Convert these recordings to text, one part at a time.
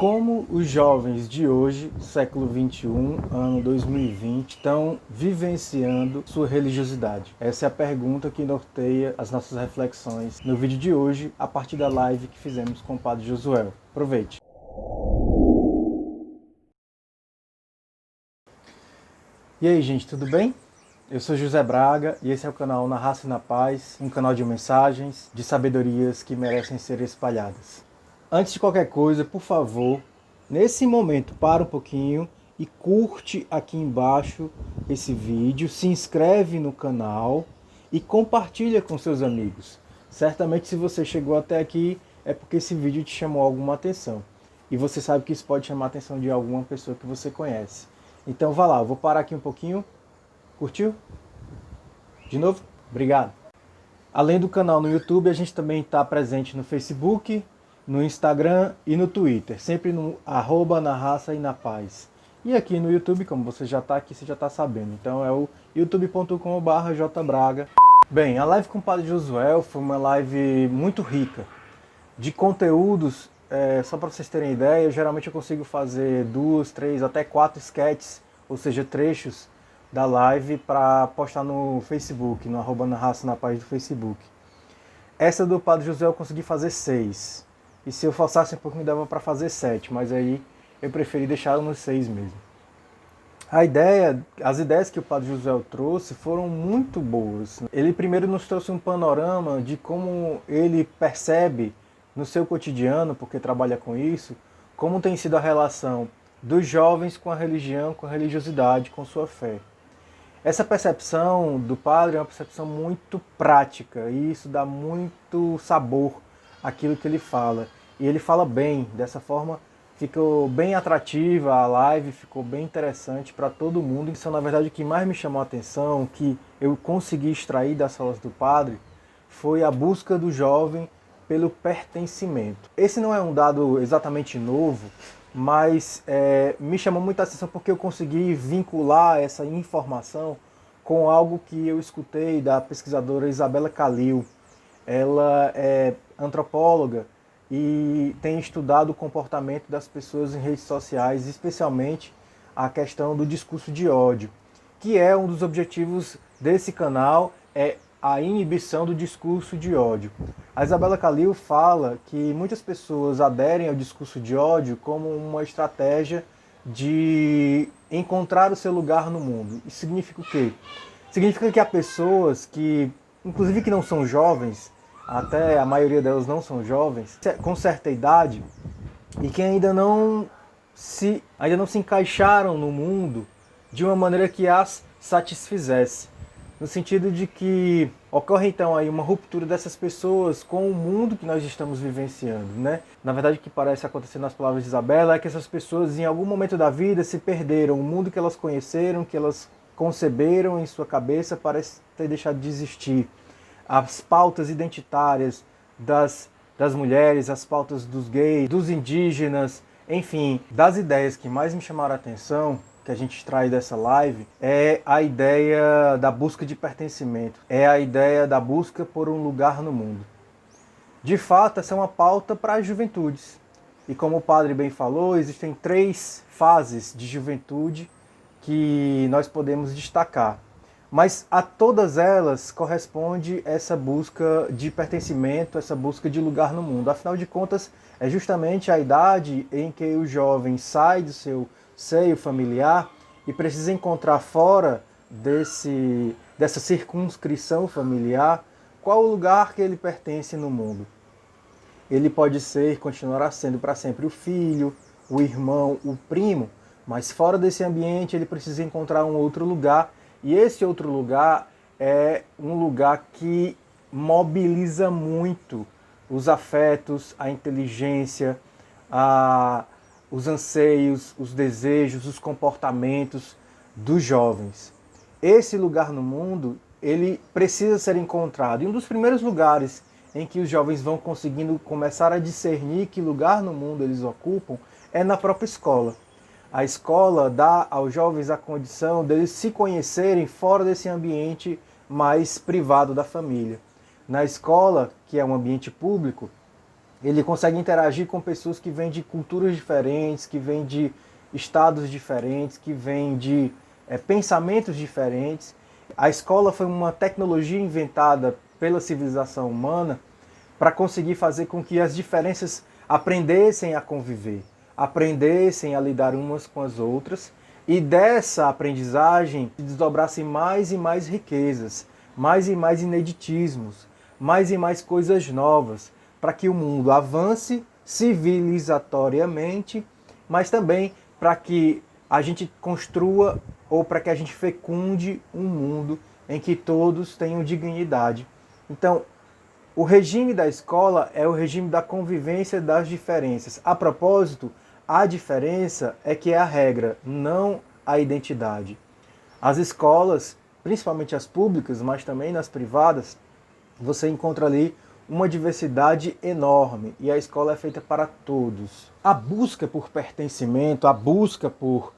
Como os jovens de hoje, século 21, ano 2020, estão vivenciando sua religiosidade? Essa é a pergunta que norteia as nossas reflexões no vídeo de hoje, a partir da live que fizemos com o Padre Josuel. Aproveite! E aí, gente, tudo bem? Eu sou José Braga e esse é o canal Na Raça e na Paz, um canal de mensagens, de sabedorias que merecem ser espalhadas. Antes de qualquer coisa, por favor, nesse momento, para um pouquinho e curte aqui embaixo esse vídeo, se inscreve no canal e compartilha com seus amigos. Certamente, se você chegou até aqui, é porque esse vídeo te chamou alguma atenção. E você sabe que isso pode chamar a atenção de alguma pessoa que você conhece. Então vá lá, eu vou parar aqui um pouquinho. Curtiu? De novo? Obrigado. Além do canal no YouTube, a gente também está presente no Facebook, no Instagram e no Twitter, sempre no @Na Raça e na Paz. E aqui no YouTube, como você já está aqui, você já está sabendo. Então é o youtube.com/jbraga. Bem, a live com o Padre Josuel foi uma live muito rica de conteúdos. Só para vocês terem ideia, geralmente eu consigo fazer 2, 3, até 4 sketches, ou seja, trechos da live para postar no Facebook, no @Na Raça na Paz do Facebook. Essa do Padre José eu consegui fazer 6. E se eu forçasse um pouquinho dava para fazer 7, mas aí eu preferi deixar nos 6 mesmo. As ideias que o Padre José trouxe foram muito boas. Ele primeiro nos trouxe um panorama de como ele percebe no seu cotidiano, porque trabalha com isso, como tem sido a relação dos jovens com a religião, com a religiosidade, com sua fé. Essa percepção do padre é uma percepção muito prática e isso dá muito sabor àquilo que ele fala. E ele fala bem, dessa forma ficou bem atrativa a live, ficou bem interessante para todo mundo. Isso, na verdade, o que mais me chamou a atenção, que eu consegui extrair das falas do padre, foi a busca do jovem pelo pertencimento. Esse não é um dado exatamente novo, mas me chamou muita atenção porque eu consegui vincular essa informação com algo que eu escutei da pesquisadora Isabella Khalil. Ela é antropóloga e tem estudado o comportamento das pessoas em redes sociais, especialmente a questão do discurso de ódio, que é um dos objetivos desse canal, é a inibição do discurso de ódio. A Isabella Khalil fala que muitas pessoas aderem ao discurso de ódio como uma estratégia de encontrar o seu lugar no mundo. Isso significa o quê? Significa que há pessoas que, inclusive que não são jovens, até a maioria delas não são jovens, com certa idade, e que ainda não se encaixaram no mundo de uma maneira que as satisfizesse. No sentido de que ocorre então aí uma ruptura dessas pessoas com o mundo que nós estamos vivenciando, né? Na verdade, o que parece acontecer nas palavras de Isabela é que essas pessoas em algum momento da vida se perderam, o mundo que elas conheceram, que elas conceberam em sua cabeça parece ter deixado de existir. As pautas identitárias das mulheres, as pautas dos gays, dos indígenas, enfim, das ideias que mais me chamaram a atenção, que a gente extrai dessa live, é a ideia da busca de pertencimento, é a ideia da busca por um lugar no mundo. De fato, essa é uma pauta para as juventudes. E como o padre bem falou, existem 3 fases de juventude que nós podemos destacar. Mas a todas elas corresponde essa busca de pertencimento, essa busca de lugar no mundo. Afinal de contas, é justamente a idade em que o jovem sai do seu seio familiar e precisa encontrar fora dessa circunscrição familiar qual o lugar que ele pertence no mundo. Ele pode ser, continuará sendo para sempre o filho, o irmão, o primo, mas fora desse ambiente ele precisa encontrar um outro lugar, e esse outro lugar é um lugar que mobiliza muito os afetos, a inteligência, os anseios, os desejos, os comportamentos dos jovens. Esse lugar no mundo, ele precisa ser encontrado. E um dos primeiros lugares em que os jovens vão conseguindo começar a discernir que lugar no mundo eles ocupam é na própria escola. A escola dá aos jovens a condição deles se conhecerem fora desse ambiente mais privado da família. Na escola, que é um ambiente público, Ele consegue interagir com pessoas que vêm de culturas diferentes, que vêm de estados diferentes, que vêm de pensamentos diferentes. A escola foi uma tecnologia inventada pela civilização humana para conseguir fazer com que as diferenças aprendessem a conviver, aprendessem a lidar umas com as outras, e dessa aprendizagem se desdobrassem mais e mais riquezas, mais e mais ineditismos, mais e mais coisas novas, para que o mundo avance civilizatoriamente, mas também para que a gente construa ou para que a gente fecunde um mundo em que todos tenham dignidade. Então, o regime da escola é o regime da convivência das diferenças. A propósito, a diferença é que é a regra, não a identidade. As escolas, principalmente as públicas, mas também nas privadas, você encontra ali uma diversidade enorme e a escola é feita para todos. A busca por pertencimento, a busca por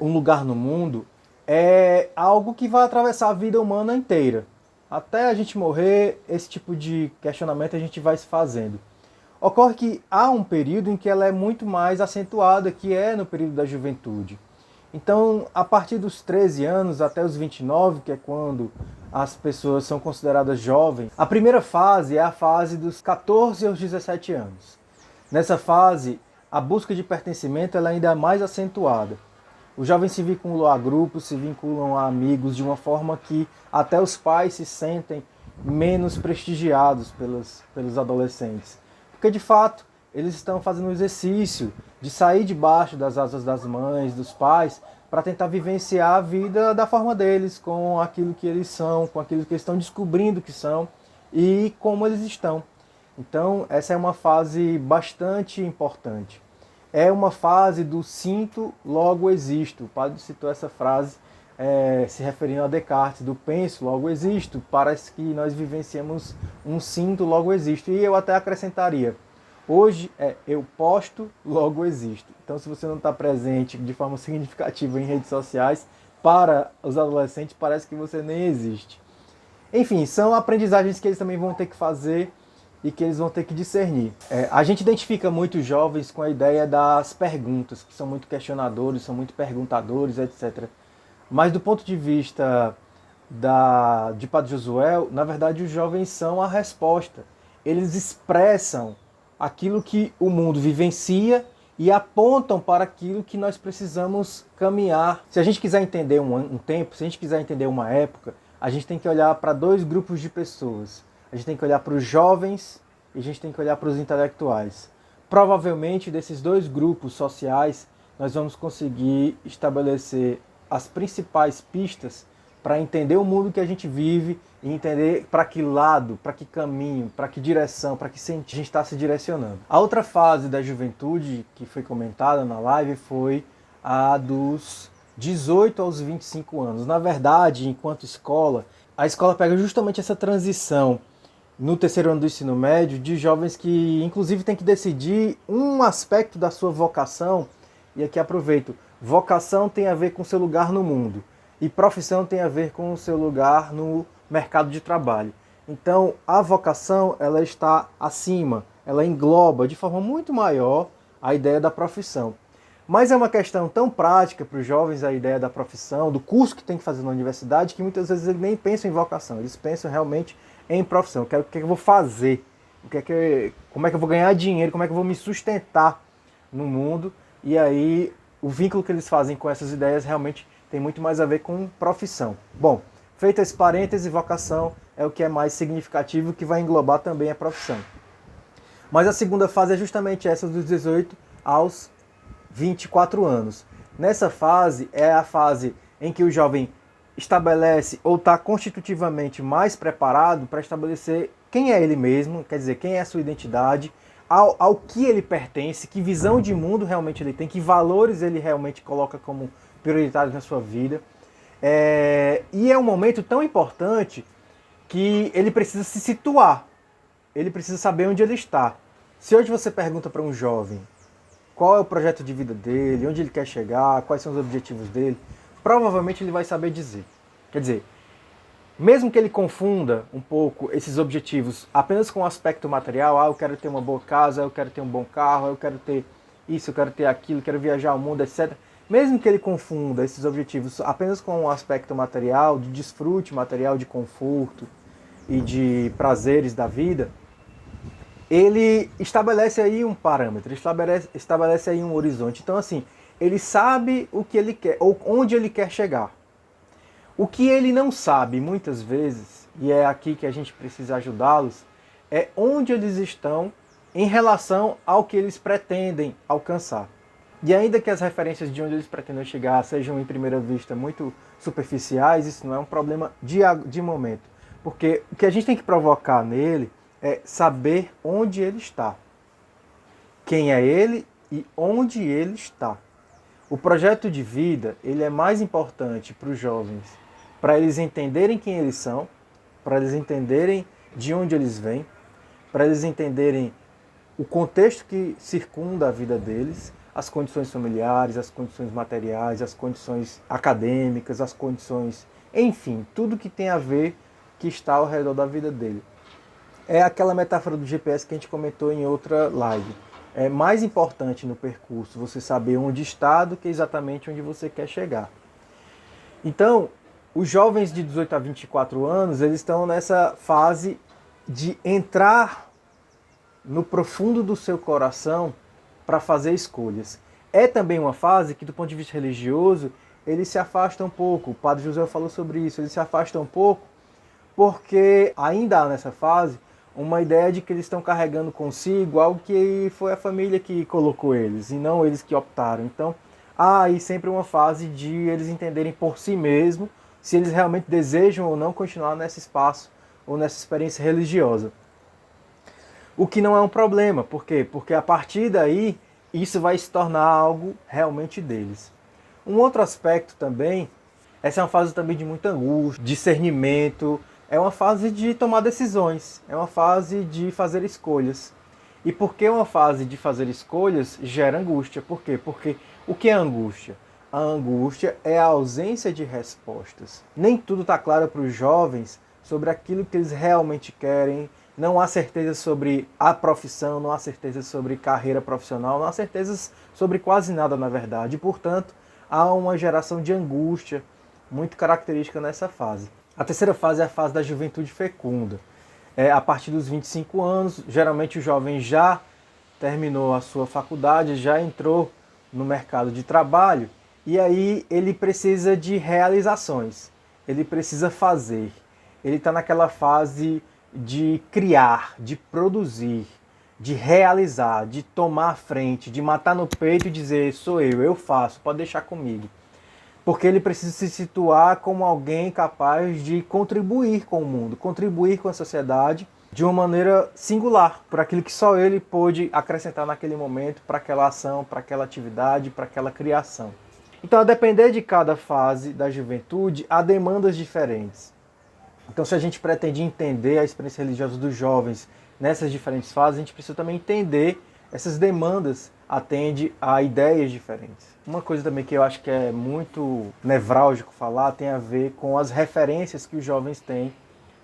um lugar no mundo é algo que vai atravessar a vida humana inteira. Até a gente morrer, esse tipo de questionamento a gente vai se fazendo. Ocorre que há um período em que ela é muito mais acentuada, que é no período da juventude. Então, a partir dos 13 anos até os 29, que é quando as pessoas são consideradas jovens, a primeira fase é a fase dos 14 aos 17 anos. Nessa fase, a busca de pertencimento ela ainda é mais acentuada. Os jovens se vinculam a grupos, se vinculam a amigos de uma forma que até os pais se sentem menos prestigiados pelos adolescentes. Porque, de fato, eles estão fazendo um exercício de sair debaixo das asas das mães, dos pais, para tentar vivenciar a vida da forma deles, com aquilo que eles são, com aquilo que eles estão descobrindo que são e como eles estão. Então, essa é uma fase bastante importante. É uma fase do sinto, logo existo. O padre citou essa frase se referindo a Descartes, do penso, logo existo. Parece que nós vivenciamos um sinto, logo existo. E eu até acrescentaria, hoje eu posto, logo existo. Então, se você não está presente de forma significativa em redes sociais, para os adolescentes parece que você nem existe. Enfim, são aprendizagens que eles também vão ter que fazer e que eles vão ter que discernir. A gente identifica muitos jovens com a ideia das perguntas, que são muito questionadores, são muito perguntadores, etc. Mas do ponto de vista de Padre Josué, na verdade os jovens são a resposta. Eles expressam aquilo que o mundo vivencia e apontam para aquilo que nós precisamos caminhar. Se a gente quiser entender um tempo, se a gente quiser entender uma época, a gente tem que olhar para dois grupos de pessoas. A gente tem que olhar para os jovens e a gente tem que olhar para os intelectuais. Provavelmente, desses dois grupos sociais, nós vamos conseguir estabelecer as principais pistas para entender o mundo que a gente vive e entender para que lado, para que caminho, para que direção, para que a gente está se direcionando. A outra fase da juventude que foi comentada na live foi a dos 18 aos 25 anos. Na verdade, enquanto escola, a escola pega justamente essa transição no terceiro ano do ensino médio, de jovens que inclusive têm que decidir um aspecto da sua vocação, e aqui aproveito, vocação tem a ver com seu lugar no mundo, e profissão tem a ver com o seu lugar no mercado de trabalho. Então, a vocação ela está acima, ela engloba de forma muito maior a ideia da profissão. Mas é uma questão tão prática para os jovens a ideia da profissão, do curso que tem que fazer na universidade, que muitas vezes eles nem pensam em vocação, eles pensam realmente em profissão. O que é que eu vou fazer? Como é que eu vou ganhar dinheiro? Como é que eu vou me sustentar no mundo? E aí o vínculo que eles fazem com essas ideias realmente tem muito mais a ver com profissão. Bom, feito esse parêntese, vocação é o que é mais significativo, que vai englobar também a profissão. Mas a segunda fase é justamente essa dos 18 aos 24 anos. Nessa fase é a fase em que o jovem estabelece ou está constitutivamente mais preparado para estabelecer quem é ele mesmo, quer dizer, quem é a sua identidade, ao que ele pertence, que visão de mundo realmente ele tem, que valores ele realmente coloca como prioritários na sua vida. E é um momento tão importante que ele precisa se situar, ele precisa saber onde ele está. Se hoje você pergunta para um jovem qual é o projeto de vida dele, onde ele quer chegar, quais são os objetivos dele, provavelmente ele vai saber dizer. Quer dizer, Mesmo que ele confunda um pouco esses objetivos apenas com o aspecto material, eu quero ter uma boa casa, eu quero ter um bom carro, eu quero ter isso, eu quero ter aquilo, eu quero viajar ao mundo, etc. Mesmo que ele confunda esses objetivos apenas com o aspecto material, de desfrute material, de conforto e de prazeres da vida, ele estabelece aí um parâmetro, estabelece aí um horizonte. Então, assim, ele sabe o que ele quer, ou onde ele quer chegar. O que ele não sabe, muitas vezes, e é aqui que a gente precisa ajudá-los, é onde eles estão em relação ao que eles pretendem alcançar. E ainda que as referências de onde eles pretendem chegar sejam, em primeira vista, muito superficiais, isso não é um problema de momento. Porque o que a gente tem que provocar nele é saber onde ele está. Quem é ele e onde ele está. O projeto de vida, ele é mais importante para os jovens, para eles entenderem quem eles são, para eles entenderem de onde eles vêm, para eles entenderem o contexto que circunda a vida deles, as condições familiares, as condições materiais, as condições acadêmicas, as condições, enfim, tudo que tem a ver, que está ao redor da vida dele. É aquela metáfora do GPS que a gente comentou em outra live. É mais importante no percurso você saber onde está do que exatamente onde você quer chegar. Então, os jovens de 18 a 24 anos, eles estão nessa fase de entrar no profundo do seu coração para fazer escolhas. É também uma fase que, do ponto de vista religioso, ele se afasta um pouco. O padre José falou sobre isso. Ele se afasta um pouco porque ainda há nessa fase uma ideia de que eles estão carregando consigo algo que foi a família que colocou eles, e não eles que optaram. Então, há aí sempre uma fase de eles entenderem por si mesmos se eles realmente desejam ou não continuar nesse espaço ou nessa experiência religiosa. O que não é um problema. Por quê? Porque a partir daí, isso vai se tornar algo realmente deles. Um outro aspecto também, essa é uma fase também de muita angústia, discernimento, é uma fase de tomar decisões, é uma fase de fazer escolhas. E por que uma fase de fazer escolhas gera angústia? Por quê? Porque o que é angústia? A angústia é a ausência de respostas. Nem tudo está claro para os jovens sobre aquilo que eles realmente querem, não há certeza sobre a profissão, não há certeza sobre carreira profissional, não há certezas sobre quase nada, na verdade. E, portanto, há uma geração de angústia muito característica nessa fase. A terceira fase é a fase da juventude fecunda. A partir dos 25 anos, geralmente o jovem já terminou a sua faculdade, já entrou no mercado de trabalho, e aí ele precisa de realizações, ele precisa fazer. Ele está naquela fase de criar, de produzir, de realizar, de tomar a frente, de matar no peito e dizer, sou eu faço, pode deixar comigo. Porque ele precisa se situar como alguém capaz de contribuir com o mundo, contribuir com a sociedade de uma maneira singular, por aquilo que só ele pôde acrescentar naquele momento para aquela ação, para aquela atividade, para aquela criação. Então, a depender de cada fase da juventude, há demandas diferentes. Então, se a gente pretende entender a experiência religiosa dos jovens nessas diferentes fases, a gente precisa também entender essas demandas atende a ideias diferentes. Uma coisa também que eu acho que é muito nevrálgico falar tem a ver com as referências que os jovens têm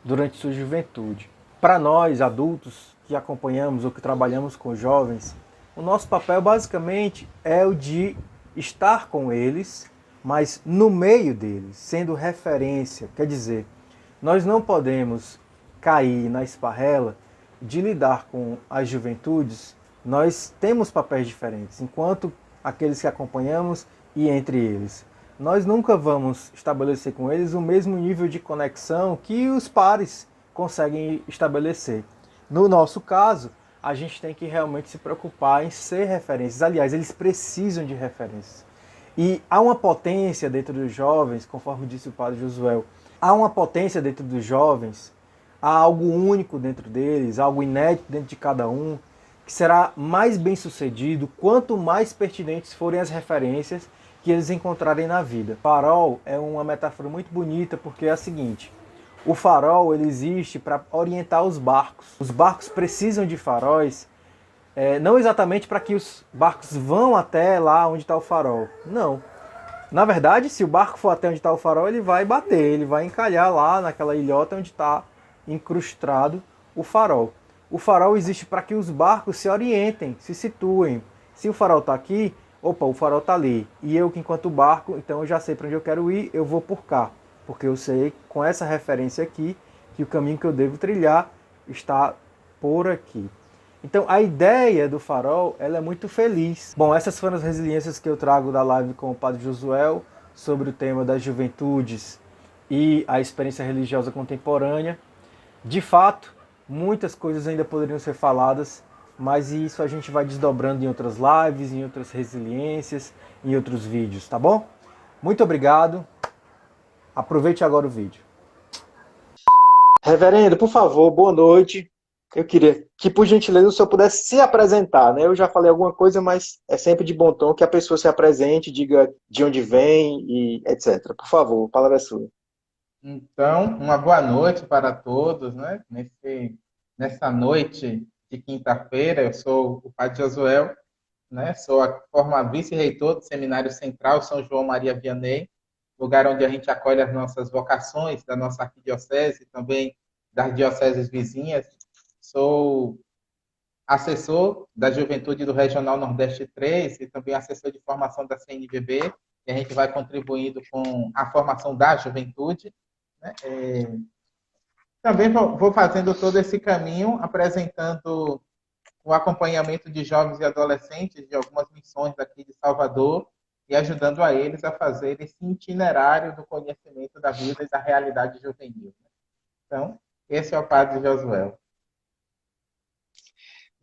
durante sua juventude. Para nós, adultos, que acompanhamos ou que trabalhamos com jovens, o nosso papel basicamente é o de estar com eles, mas no meio deles, sendo referência. Quer dizer, nós não podemos cair na esparrela de lidar com as juventudes. Nós temos papéis diferentes, enquanto aqueles que acompanhamos e entre eles. Nós nunca vamos estabelecer com eles o mesmo nível de conexão que os pares conseguem estabelecer. No nosso caso, a gente tem que realmente se preocupar em ser referências. Aliás, eles precisam de referências. E há uma potência dentro dos jovens, conforme disse o padre Josué, há uma potência dentro dos jovens, há algo único dentro deles, algo inédito dentro de cada um, que será mais bem sucedido quanto mais pertinentes forem as referências que eles encontrarem na vida. Farol é uma metáfora muito bonita porque é a seguinte: o farol ele existe para orientar os barcos. Os barcos precisam de faróis, não exatamente para que os barcos vão até lá onde está o farol. Não. Na verdade, se o barco for até onde está o farol, ele vai bater, ele vai encalhar lá naquela ilhota onde está incrustado o farol. O farol existe para que os barcos se orientem, se situem. Se o farol está aqui, opa, o farol está ali. E eu, que enquanto barco, então eu já sei para onde eu quero ir, eu vou por cá. Porque eu sei, com essa referência aqui, que o caminho que eu devo trilhar está por aqui. Então a ideia do farol, ela é muito feliz. Bom, essas foram as resiliências que eu trago da live com o Padre Josuel sobre o tema das juventudes e a experiência religiosa contemporânea. De fato, muitas coisas ainda poderiam ser faladas, mas isso a gente vai desdobrando em outras lives, em outras resiliências, em outros vídeos, tá bom? Muito obrigado. Aproveite agora o vídeo. Reverendo, por favor, boa noite. Eu queria que, por gentileza, o senhor pudesse se apresentar, né? Eu já falei alguma coisa, mas é sempre de bom tom que a pessoa se apresente, diga de onde vem e etc. Por favor, a palavra é sua. Então, uma boa noite para todos, né? Nessa noite de quinta-feira, eu sou o Padre Josuel, né? Sou a forma vice-reitor do Seminário Central São João Maria Vianney, lugar onde a gente acolhe as nossas vocações da nossa arquidiocese e também das dioceses vizinhas. Sou assessor da Juventude do Regional Nordeste 3 e também assessor de formação da CNBB, e a gente vai contribuindo com a formação da juventude, né? Também vou fazendo todo esse caminho, apresentando o acompanhamento de jovens e adolescentes de algumas missões daqui de Salvador e ajudando a eles a fazer esse itinerário do conhecimento da vida e da realidade juvenil. Então, esse é o Padre Josué.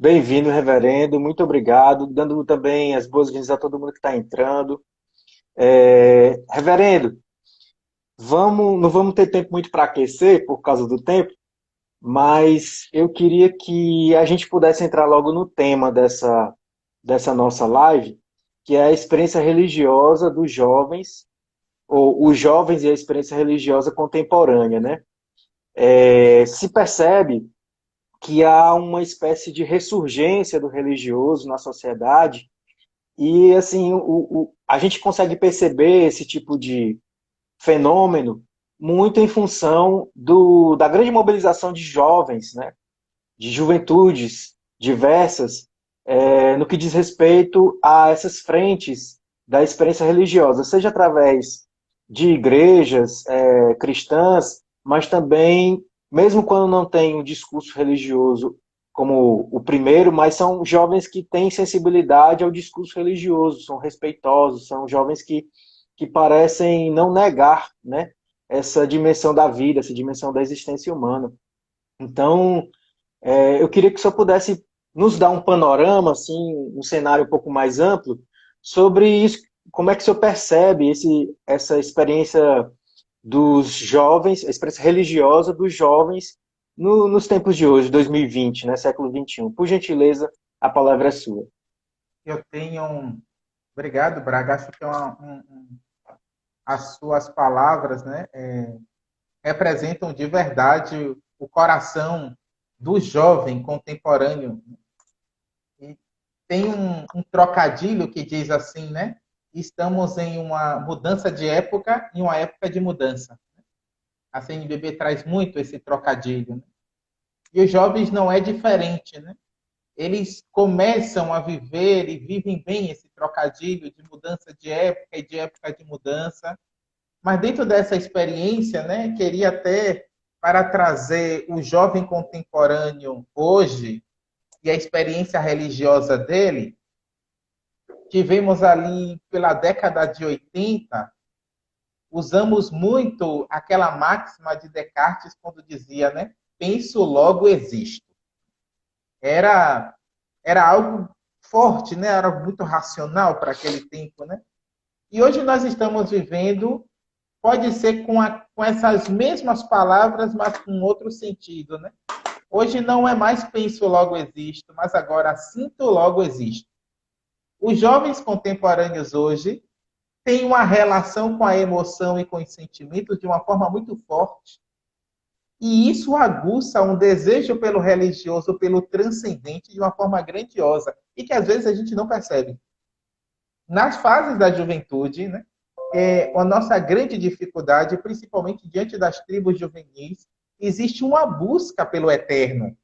Bem-vindo, reverendo. Muito obrigado. Dando também as boas-vindas a todo mundo que está entrando. Reverendo, não vamos ter tempo muito para aquecer por causa do tempo, mas eu queria que a gente pudesse entrar logo no tema dessa nossa live, que é a experiência religiosa dos jovens, ou os jovens e a experiência religiosa contemporânea, né? Se percebe que há uma espécie de ressurgência do religioso na sociedade e, assim, a gente consegue perceber esse tipo de fenômeno muito em função da grande mobilização de jovens, né, de juventudes diversas, no que diz respeito a essas frentes da experiência religiosa, seja através de igrejas cristãs, mas também, mesmo quando não tem um discurso religioso como o primeiro, mas são jovens que têm sensibilidade ao discurso religioso, são respeitosos, são jovens que parecem não negar, né, essa dimensão da vida, essa dimensão da existência humana. Então, eu queria que o senhor pudesse nos dar um panorama, assim, um cenário um pouco mais amplo, sobre isso, como é que o senhor percebe essa experiência dos jovens, a experiência religiosa dos jovens nos tempos de hoje, 2020, né, século XXI. Por gentileza, a palavra é sua. Eu tenho Obrigado, Braga. Acho que as suas palavras, né, representam de verdade o coração do jovem contemporâneo. E tem um trocadilho que diz assim, né? Estamos em uma mudança de época e uma época de mudança. A CNBB traz muito esse trocadilho, né? E os jovens não é diferente, né? Eles começam a viver e vivem bem esse trocadilho de mudança de época e de época de mudança. Mas dentro dessa experiência, né, queria até, para trazer o jovem contemporâneo hoje e a experiência religiosa dele, tivemos ali pela década de 80, usamos muito aquela máxima de Descartes quando dizia, né, penso, logo existo. Era algo forte, né? Era algo muito racional para aquele tempo, né? E hoje nós estamos vivendo, pode ser com essas mesmas palavras, mas com outro sentido, né? Hoje não é mais penso, logo existo, mas agora sinto, logo existo. Os jovens contemporâneos hoje têm uma relação com a emoção e com os sentimentos de uma forma muito forte. E isso aguça um desejo pelo religioso, pelo transcendente, de uma forma grandiosa. E que às vezes a gente não percebe. Nas fases da juventude, né, a nossa grande dificuldade, principalmente diante das tribos juvenis, existe uma busca pelo eterno.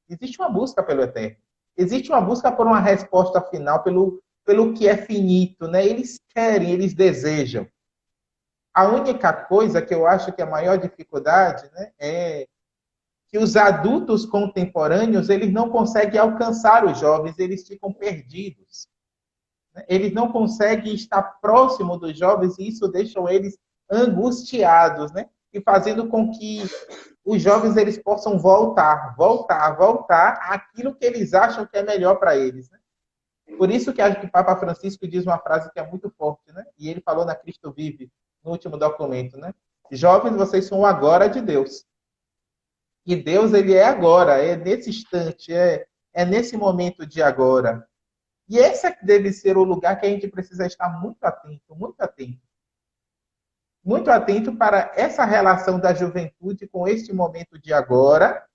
Existe uma busca pelo eterno. Existe uma busca por uma resposta final, pelo que é finito, né? Eles querem, eles desejam. A única coisa que eu acho que é a maior dificuldade, né, é que os adultos contemporâneos, eles não conseguem alcançar os jovens, eles ficam perdidos. Eles não conseguem estar próximo dos jovens e isso deixa eles angustiados, né? E fazendo com que os jovens eles possam voltar àquilo que eles acham que é melhor para eles, né? Por isso que acho que o Papa Francisco diz uma frase que é muito forte, né? E ele falou na Cristo Vive, no último documento, né? Jovens, vocês são o agora de Deus. E Deus, ele é agora, é nesse instante, é nesse momento de agora. E esse deve ser o lugar que a gente precisa estar muito atento, muito atento. Muito atento para essa relação da juventude com este momento de agora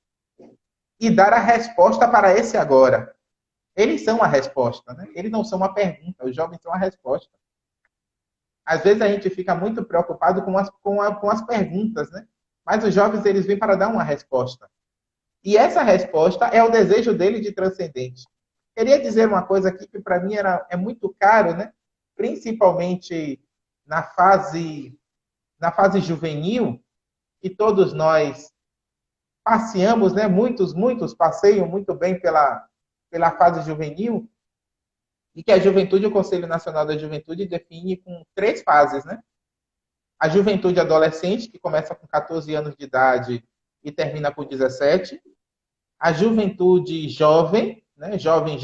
e dar a resposta para esse agora. Eles são a resposta, né? Eles não são uma pergunta, os jovens são a resposta. Às vezes a gente fica muito preocupado com as perguntas, né? Mas os jovens, eles vêm para dar uma resposta. E essa resposta é o desejo dele de transcendente. Queria dizer uma coisa aqui que para mim é muito caro, né? Principalmente na fase juvenil, que todos nós passeamos, né? Muitos passeiam muito bem pela fase juvenil, e que a juventude, o Conselho Nacional da Juventude define com 3 fases, né? A juventude adolescente, que começa com 14 anos de idade e termina com 17. A juventude jovem, né? Jovem,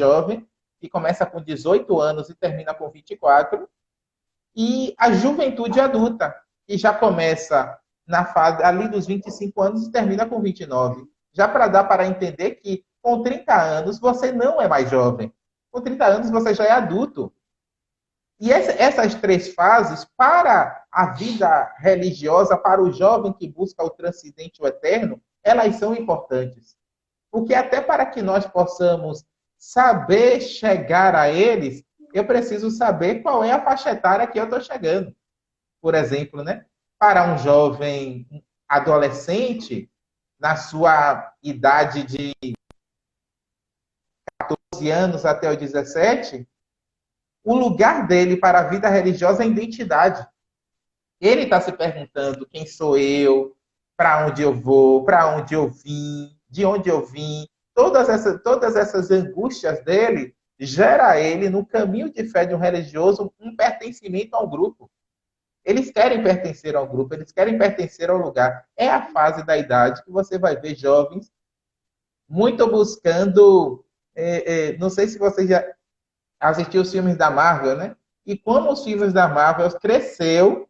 que começa com 18 anos e termina com 24. E a juventude adulta, que já começa na fase ali dos 25 anos e termina com 29. Já para dar para entender que com 30 anos você não é mais jovem. Com 30 anos você já é adulto. E essas 3 fases, para a vida religiosa, para o jovem que busca o transcendente, o eterno, elas são importantes. Porque até para que nós possamos saber chegar a eles, eu preciso saber qual é a faixa etária que eu estou chegando. Por exemplo, né? Para um jovem adolescente, na sua idade de 14 anos até os 17, o lugar dele para a vida religiosa é a identidade. Ele está se perguntando quem sou eu, para onde eu vou, para onde eu vim, de onde eu vim. Todas essas angústias dele gera ele, no caminho de fé de um religioso, um pertencimento ao grupo. Eles querem pertencer ao grupo, eles querem pertencer ao lugar. É a fase da idade que você vai ver jovens muito buscando... não sei se você já assistiu os filmes da Marvel, né? E como os filmes da Marvel cresceu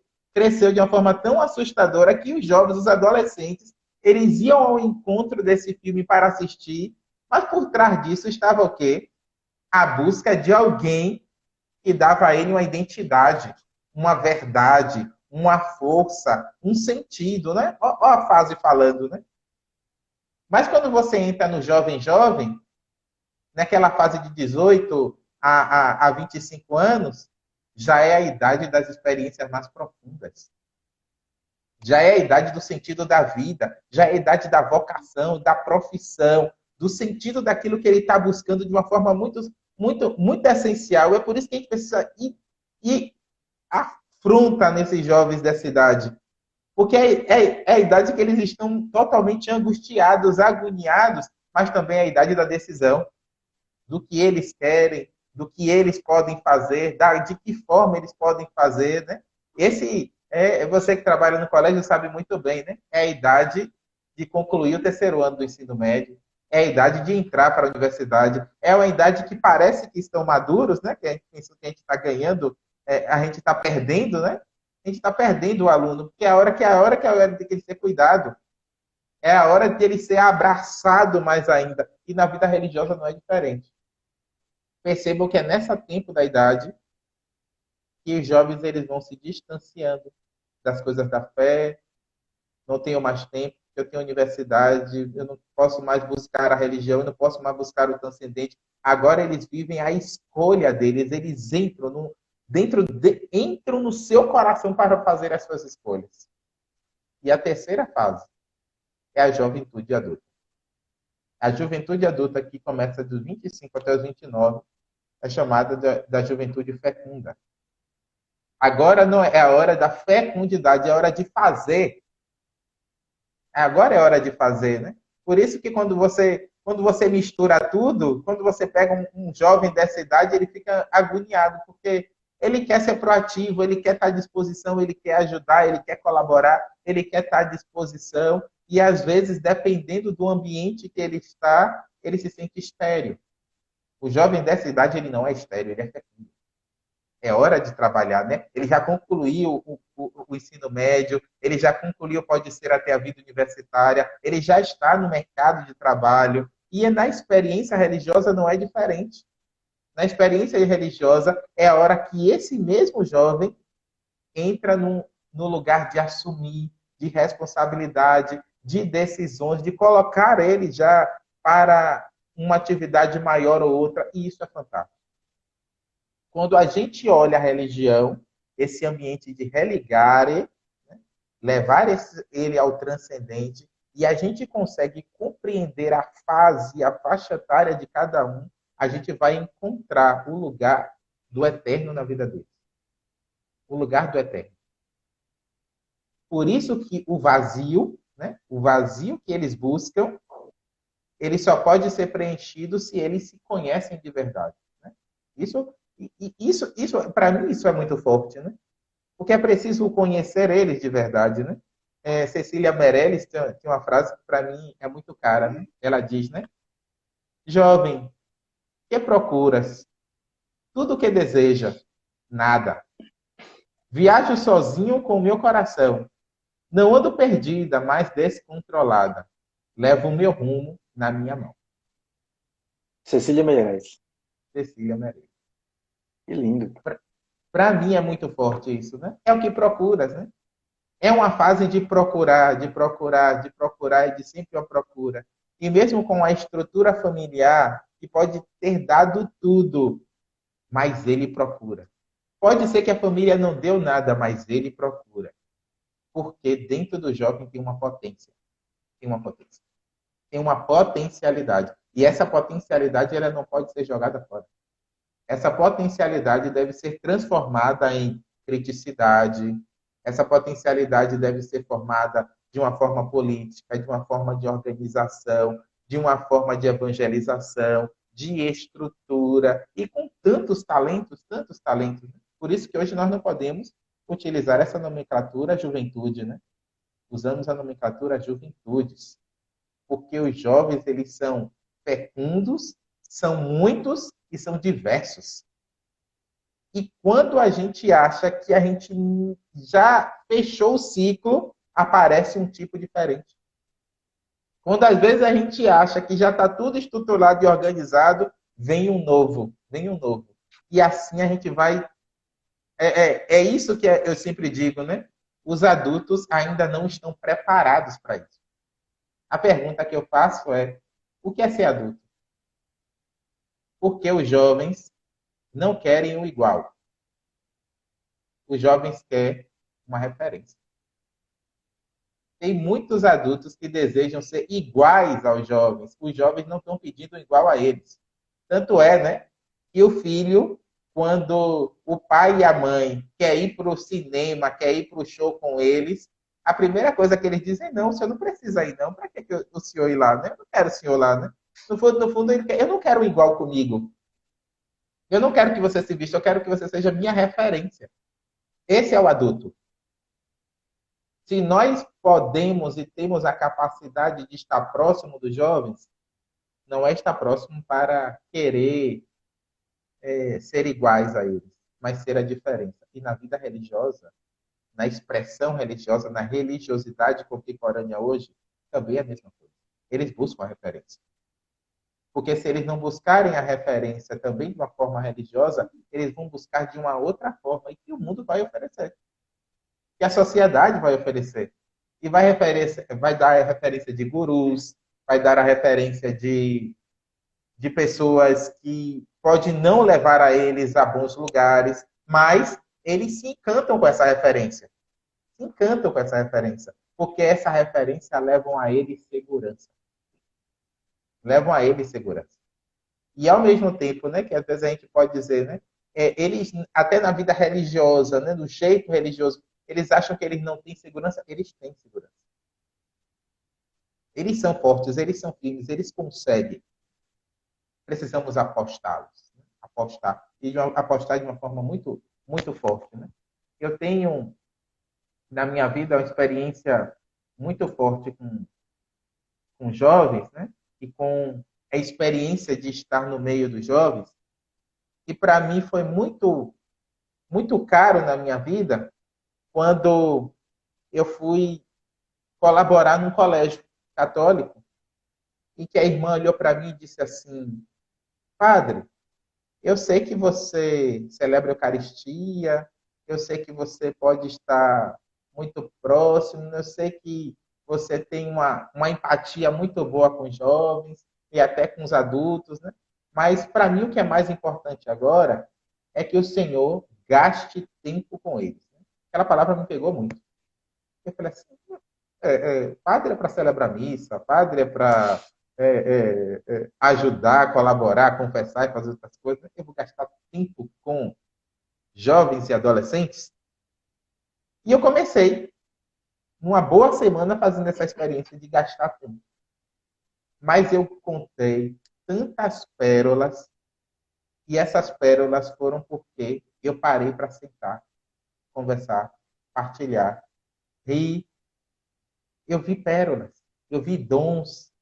de uma forma tão assustadora que os jovens, os adolescentes, eles iam ao encontro desse filme para assistir, mas por trás disso estava o quê? A busca de alguém que dava a ele uma identidade, uma verdade, uma força, um sentido, né? Ó a fase falando, né? Mas quando você entra no jovem, naquela fase de 18 a 25 anos, já é a idade das experiências mais profundas. Já é a idade do sentido da vida, já é a idade da vocação, da profissão, do sentido daquilo que ele está buscando de uma forma muito essencial. É por isso que a gente precisa ir afronta nesses jovens dessa idade. Porque é a idade que eles estão totalmente angustiados, agoniados, mas também é a idade da decisão, do que eles querem, do que eles podem fazer, de que forma eles podem fazer, né? Você que trabalha no colégio sabe muito bem, né? É a idade de concluir o 3º ano do ensino médio, é a idade de entrar para a universidade, é uma idade que parece que estão maduros, né? Que a gente pensa que a gente está ganhando, a gente está perdendo, né? A gente está perdendo o aluno, porque é a hora que de ele ser cuidado, é a hora de ele ser abraçado mais ainda. E na vida religiosa não é diferente. Percebam que é nessa tempo da idade que os jovens eles vão se distanciando das coisas da fé. Não tenho mais tempo, eu tenho universidade, eu não posso mais buscar a religião, eu não posso mais buscar o transcendente. Agora eles vivem a escolha deles, eles entram entram no seu coração para fazer as suas escolhas. E a terceira fase é a juventude adulta. A juventude adulta, que começa dos 25 até os 29, é chamada da juventude fecunda. Agora não é a hora da fecundidade, é a hora de fazer. Agora é a hora de fazer, né? Por isso que quando você mistura tudo, quando você pega um jovem dessa idade, ele fica agoniado, porque ele quer ser proativo, ele quer estar à disposição, ele quer ajudar, ele quer colaborar, ele quer estar à disposição, e às vezes, dependendo do ambiente que ele está, ele se sente estéril. O jovem dessa idade, ele não é estéril, ele é fecundo. É hora de trabalhar, né? Ele já concluiu o ensino médio, ele já concluiu, pode ser até a vida universitária, ele já está no mercado de trabalho, e na experiência religiosa não é diferente. Na experiência religiosa é a hora que esse mesmo jovem entra no lugar de assumir, de responsabilidade, de decisões, de colocar ele já para uma atividade maior ou outra, e isso é fantástico. Quando a gente olha a religião, esse ambiente de religare, né, levar ele ao transcendente, e a gente consegue compreender a fase, a faixa etária de cada um, a gente vai encontrar o lugar do eterno na vida deles. O lugar do eterno. Por isso que o vazio, né, o vazio que eles buscam, ele só pode ser preenchido se eles se conhecem de verdade. Né? Isso para mim, isso é muito forte, né? Porque é preciso conhecer eles de verdade, né? Cecília Meirelles tem uma frase que para mim é muito cara, né? Ela diz, né? Jovem, que procuras? Tudo o que deseja? Nada. Viajo sozinho com o meu coração. Não ando perdida, mas descontrolada. Levo o meu rumo na minha mão. Cecília Meirelles. Cecília Meirelles. Que lindo. Para mim é muito forte isso, né? É o que procuras, né? É uma fase de procurar, de procurar, de procurar e de sempre a procura. E mesmo com a estrutura familiar, que pode ter dado tudo, mas ele procura. Pode ser que a família não deu nada, mas ele procura. Porque dentro do jovem tem uma potência. Tem uma potência. Tem uma potencialidade. E essa potencialidade ela não pode ser jogada fora. Essa potencialidade deve ser transformada em criticidade. Essa potencialidade deve ser formada de uma forma política, de uma forma de organização, de uma forma de evangelização, de estrutura, e com tantos talentos, tantos talentos. Por isso que hoje nós não podemos utilizar essa nomenclatura juventude, né? Usamos a nomenclatura juventudes, porque os jovens, eles são fecundos, são muitos e são diversos. E quando a gente acha que a gente já fechou o ciclo, aparece um tipo diferente. Quando às vezes a gente acha que já está tudo estruturado e organizado, vem um novo, vem um novo. E assim a gente vai... É isso que eu sempre digo, né? Os adultos ainda não estão preparados para isso. A pergunta que eu faço é, o que é ser adulto? Porque os jovens não querem o igual. Os jovens querem uma referência. Tem muitos adultos que desejam ser iguais aos jovens. Os jovens não estão pedindo igual a eles. Tanto é, né, que o filho, quando o pai e a mãe quer ir para o cinema, quer ir para o show com eles, a primeira coisa que eles dizem, não, o senhor não precisa ir, não. Para que o senhor ir lá, né? Eu não quero o senhor lá, né? No fundo, eu não quero igual comigo. Eu não quero que você se vista, eu quero que você seja minha referência. Esse é o adulto. Se nós podemos e temos a capacidade de estar próximo dos jovens, não é estar próximo para querer ser iguais a eles, mas ser a diferença. E na vida religiosa, na expressão religiosa, na religiosidade contemporânea hoje, também é a mesma coisa. Eles buscam a referência. Porque se eles não buscarem a referência também de uma forma religiosa, eles vão buscar de uma outra forma e que o mundo vai oferecer. Que a sociedade vai oferecer. E vai dar a referência de gurus, vai dar a referência de pessoas que pode não levar a eles a bons lugares, mas eles se encantam com essa referência. Se encantam com essa referência, porque essa referência levam a eles segurança. Levam a eles segurança. E ao mesmo tempo, né, que às vezes a gente pode dizer, né, eles, até na vida religiosa, né, no jeito religioso, eles acham que eles não têm segurança, eles têm segurança. Eles são fortes, eles são firmes, eles conseguem. Precisamos apostá-los. Né? Apostar. E apostar de uma forma muito, muito forte. Né? Eu tenho, na minha vida, uma experiência muito forte com jovens, né? E com a experiência de estar no meio dos jovens. E para mim foi muito, muito caro na minha vida quando eu fui colaborar num colégio católico e que a irmã olhou para mim e disse assim: Padre, eu sei que você celebra a Eucaristia, eu sei que você pode estar muito próximo, eu sei que você tem uma empatia muito boa com os jovens e até com os adultos, né? Mas para mim o que é mais importante agora é que o Senhor gaste tempo com eles. Aquela palavra me pegou muito. Eu falei assim, padre é para celebrar missa, padre é para ajudar, colaborar, confessar e fazer outras coisas. Eu vou gastar tempo com jovens e adolescentes? E eu comecei, numa boa semana, fazendo essa experiência de gastar tempo. Mas eu contei tantas pérolas, e essas pérolas foram porque eu parei para sentar, conversar, partilhar, rir. Eu vi pérolas, eu vi dons,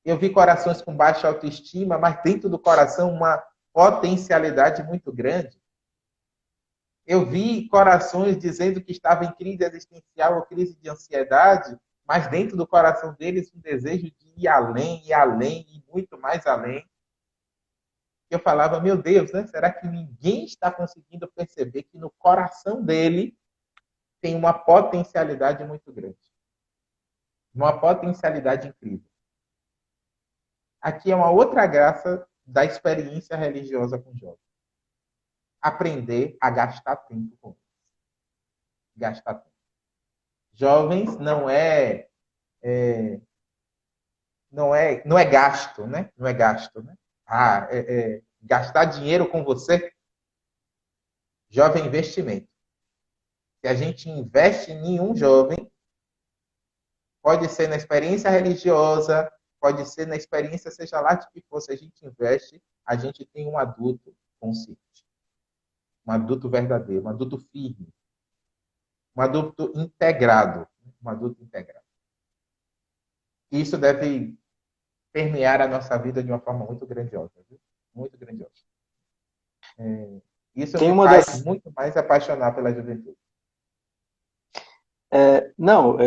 eu vi corações com baixa autoestima, mas dentro do coração uma potencialidade muito grande. Eu vi corações dizendo que estavam em crise existencial ou crise de ansiedade, mas dentro do coração deles um desejo de ir além, e muito mais além. Eu falava, meu Deus, né? Será que ninguém está conseguindo perceber que no coração dele tem uma potencialidade muito grande? Uma potencialidade incrível. Aqui é uma outra graça da experiência religiosa com jovens. Aprender a gastar tempo com eles. Gastar tempo. Jovens não é gasto, né? Não é gasto, né? Gastar dinheiro com você, jovem investimento. Se a gente investe em um jovem, pode ser na experiência religiosa, pode ser na experiência, seja lá de que for, se a gente investe, a gente tem um adulto consciente. Um adulto verdadeiro, um adulto firme. Um adulto integrado. Um adulto integrado. E isso deve permear a nossa vida de uma forma muito grandiosa. Viu? Muito grandiosa. Isso Tem me uma faz das. muito mais apaixonar pela juventude. Não,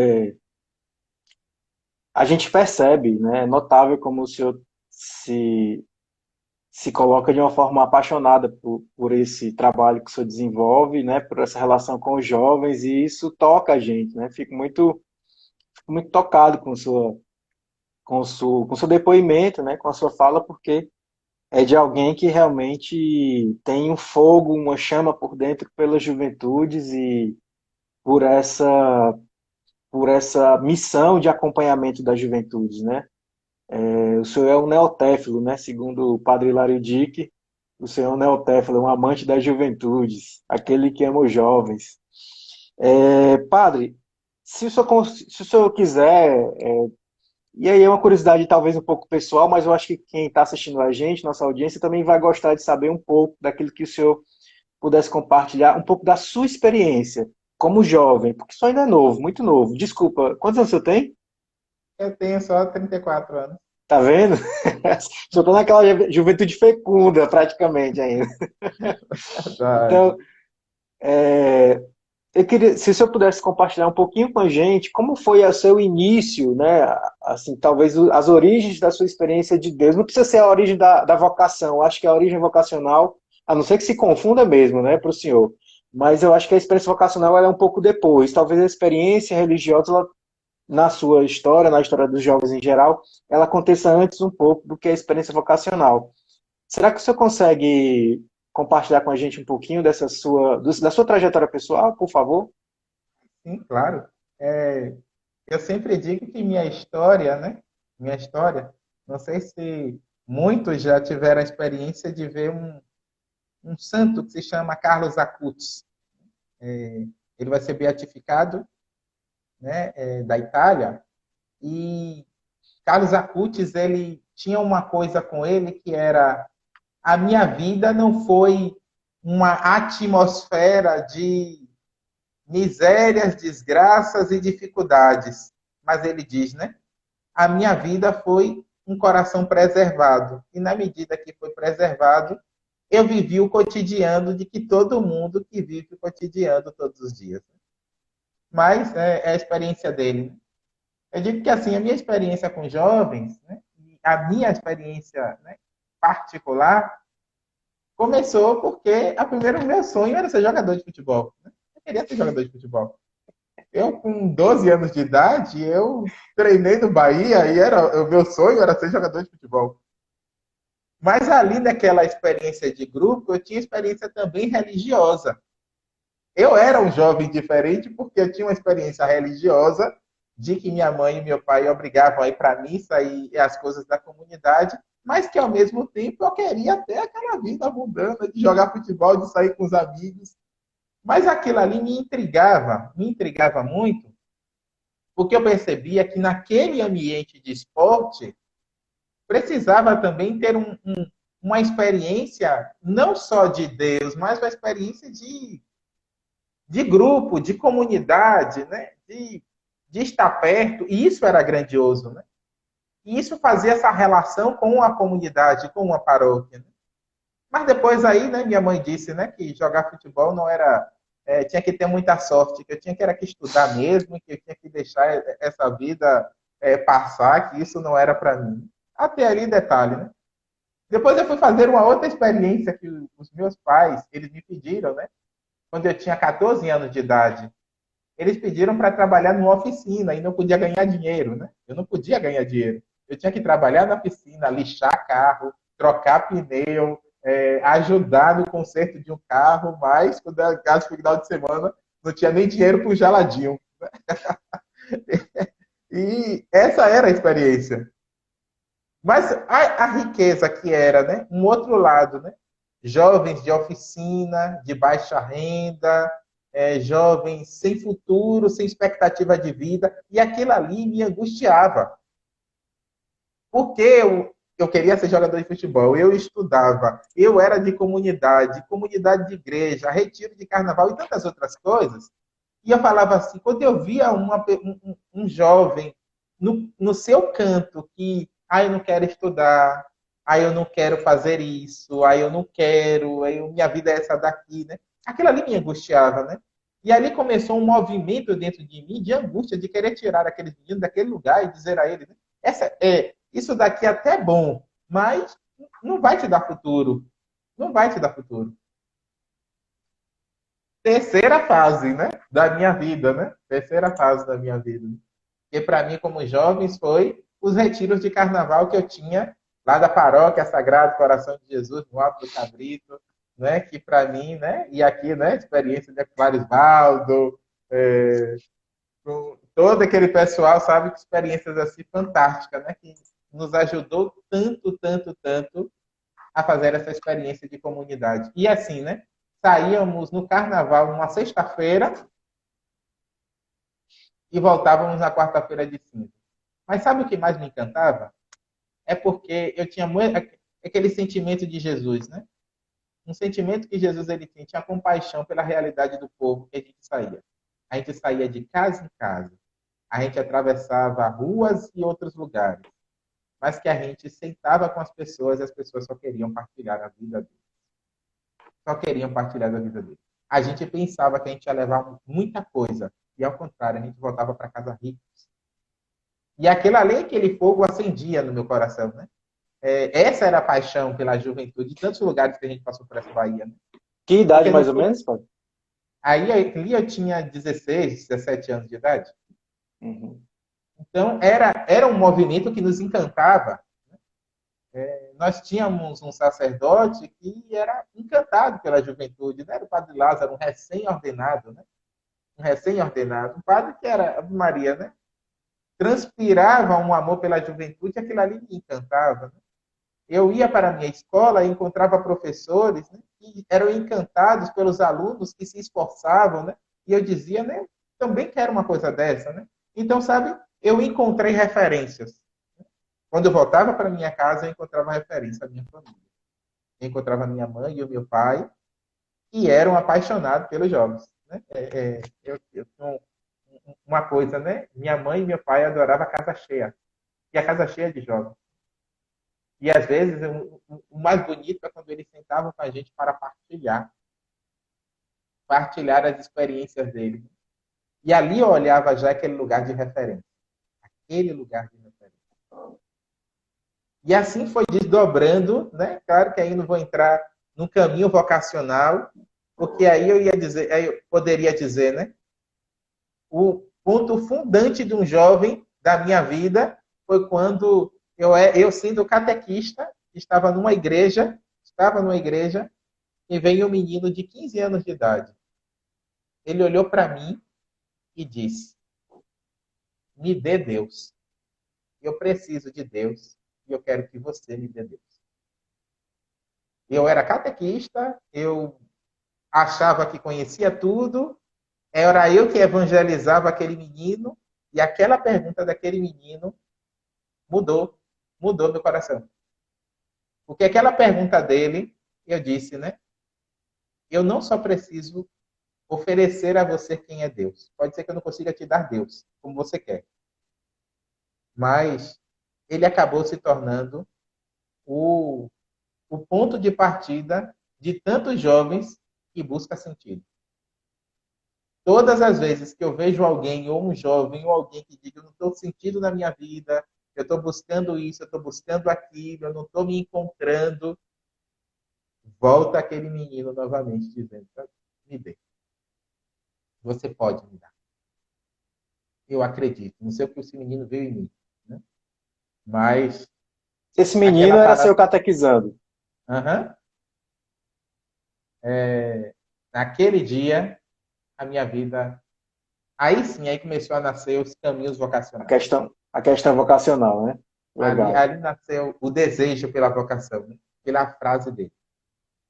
a gente percebe, né? É notável como o senhor se coloca de uma forma apaixonada por esse trabalho que o senhor desenvolve, né? Por essa relação com os jovens, e isso toca a gente, né? Fico muito tocado com o seu depoimento, né? Com a sua fala, porque é de alguém que realmente tem um fogo, uma chama por dentro pelas juventudes e por essa por essa missão de acompanhamento das juventudes, né? O senhor é um neotéfilo, né? Segundo o padre Hilário Dick, o senhor é um neotéfilo, um amante das juventudes, aquele que ama os jovens. Padre, se o senhor quiser, e aí é uma curiosidade talvez um pouco pessoal, mas eu acho que quem está assistindo a gente, nossa audiência, também vai gostar de saber um pouco daquilo que o senhor pudesse compartilhar, um pouco da sua experiência como jovem, porque isso ainda é novo, muito novo. Desculpa, quantos anos você tem? Eu tenho só 34 anos. Tá vendo? Só tô naquela juventude fecunda, praticamente, ainda. Verdade. Então, eu queria, se o senhor pudesse compartilhar um pouquinho com a gente, como foi o seu início, né? Assim, talvez as origens da sua experiência de Deus. Não precisa ser a origem da vocação, acho que a origem vocacional, a não ser que se confunda mesmo, né, para o senhor. Mas eu acho que a experiência vocacional ela é um pouco depois. Talvez a experiência religiosa, ela, na sua história, na história dos jovens em geral, ela aconteça antes um pouco do que a experiência vocacional. Será que o senhor consegue compartilhar com a gente um pouquinho da sua trajetória pessoal, por favor? Sim, claro. Eu sempre digo que minha história, né? Minha história, não sei se muitos já tiveram a experiência de ver um santo que se chama Carlos Acutis. Ele vai ser beatificado, né, da Itália. E Carlos Acutis, ele tinha uma coisa com ele que era: a minha vida não foi uma atmosfera de misérias, desgraças e dificuldades. Mas ele diz, né? A minha vida foi um coração preservado. E na medida que foi preservado, eu vivi o cotidiano de que todo mundo que vive o cotidiano todos os dias. Mas é a experiência dele. Né? Eu digo que assim, a minha experiência com jovens, né, a minha experiência, né, particular, começou porque o meu sonho era ser jogador de futebol. Né? Eu queria ser jogador de futebol. Eu, com 12 anos de idade, eu treinei no Bahia e o meu sonho era ser jogador de futebol. Mas ali naquela experiência de grupo, eu tinha experiência também religiosa. Eu era um jovem diferente porque eu tinha uma experiência religiosa de que minha mãe e meu pai obrigavam a ir para a missa e as coisas da comunidade, mas que ao mesmo tempo eu queria ter aquela vida mundana de jogar futebol, de sair com os amigos. Mas aquilo ali me intrigava muito, porque eu percebia que naquele ambiente de esporte precisava também ter uma experiência não só de Deus, mas uma experiência de grupo, de comunidade, né? de estar perto, e isso era grandioso. Né? E isso fazia essa relação com a comunidade, com a paróquia. Né? Mas depois aí, né, minha mãe disse, né, que jogar futebol não era... tinha que ter muita sorte, que eu tinha que estudar mesmo, que eu tinha que deixar essa vida passar, que isso não era para mim. Até ali, detalhe, né? Depois eu fui fazer uma outra experiência que os meus pais, eles me pediram, né? Quando eu tinha 14 anos de idade. Eles pediram para trabalhar numa oficina e não podia ganhar dinheiro, né? Eu não podia ganhar dinheiro. Eu tinha que trabalhar na oficina, lixar carro, trocar pneu, ajudar no conserto de um carro, mas quando era caso no final de semana, não tinha nem dinheiro para um geladinho. E essa era a experiência. Mas a riqueza que era, né? Um outro lado, né? Jovens de oficina, de baixa renda, jovens sem futuro, sem expectativa de vida, e aquilo ali me angustiava. Porque eu queria ser jogador de futebol, eu estudava, eu era de comunidade, comunidade de igreja, retiro de carnaval e tantas outras coisas. E eu falava assim, quando eu via um jovem no seu canto que, eu não quero estudar, eu não quero fazer isso, eu não quero, minha vida é essa daqui, né? Aquilo ali me angustiava, né? E ali começou um movimento dentro de mim de angústia, de querer tirar aqueles meninos daquele lugar e dizer a eles, né? Isso daqui é até bom, mas não vai te dar futuro. Não vai te dar futuro. Terceira fase, né, da minha vida, né? Terceira fase da minha vida. Que para mim, como jovens, foi os retiros de carnaval que eu tinha lá da paróquia Sagrado Coração de Jesus, no Alto do Cabrito, né? Que para mim, né? E aqui, né? Experiência de Clarisvaldo, todo aquele pessoal, sabe, que experiências assim fantásticas, né? Que nos ajudou tanto, tanto, tanto a fazer essa experiência de comunidade. E assim, né? Saíamos no carnaval numa sexta-feira e voltávamos na quarta-feira de cinza. Mas sabe o que mais me encantava? É porque eu tinha muito aquele sentimento de Jesus, né? Um sentimento que Jesus ele tinha compaixão pela realidade do povo que a gente saía. A gente saía de casa em casa. A gente atravessava ruas e outros lugares. Mas que a gente sentava com as pessoas e as pessoas só queriam partilhar a vida deles. Só queriam partilhar da vida deles. A gente pensava que a gente ia levar muita coisa. E ao contrário, a gente voltava para casa ricos. E aquilo ali, aquele fogo acendia no meu coração, né? Essa era a paixão pela juventude de tantos lugares que a gente passou por essa Bahia. Né? Que idade mais ou menos, pai? Aí ali eu tinha 16, 17 anos de idade. Uhum. Então era um movimento que nos encantava. Né? Nós tínhamos um sacerdote que era encantado pela juventude, né? Era o padre Lázaro, um recém-ordenado, né? Um recém-ordenado, um padre que era, Ave Maria, né? Transpirava um amor pela juventude, aquilo ali me encantava. Né? Eu ia para a minha escola e encontrava professores, né, que eram encantados pelos alunos que se esforçavam, né? E eu dizia, né? Também quero uma coisa dessa, né? Então, sabe, eu encontrei referências. Quando eu voltava para minha casa, eu encontrava referência à minha família. Eu encontrava a minha mãe e o meu pai, que eram apaixonados pelos jogos. Né? Eu tinha uma coisa, né? Minha mãe e meu pai adoravam a casa cheia. E a casa cheia de jogos. E às vezes o mais bonito é quando eles sentavam com a gente para partilhar as experiências deles. E ali eu olhava já aquele lugar de referência. Aquele lugar de referência. E assim foi desdobrando, né? Claro que aí não vou entrar num caminho vocacional, porque aí eu ia dizer, aí eu poderia dizer, né? O ponto fundante de um jovem da minha vida foi quando eu sendo catequista, estava numa igreja, e veio um menino de 15 anos de idade. Ele olhou para mim e disse: me dê Deus. Eu preciso de Deus e eu quero que você me dê Deus. Eu era catequista, eu achava que conhecia tudo, era eu que evangelizava aquele menino, e aquela pergunta daquele menino mudou meu coração. Porque aquela pergunta dele, eu disse, né? Eu não só preciso oferecer a você quem é Deus. Pode ser que eu não consiga te dar Deus, como você quer. Mas ele acabou se tornando o ponto de partida de tantos jovens que buscam sentido. Todas as vezes que eu vejo alguém, ou um jovem, ou alguém que diga, eu não estou sentindo na minha vida, eu estou buscando isso, eu estou buscando aquilo, eu não estou me encontrando, volta aquele menino novamente dizendo, me dê. Você pode me dar. Eu acredito. Não sei o que esse menino veio em mim. Né? Mas Esse menino aquela era seu parada. catequizando. Uhum. Naquele dia, a minha vida. Aí sim, aí começou a nascer os caminhos vocacionais. A questão vocacional, né? Legal. Ali nasceu o desejo pela vocação, né? Pela frase dele.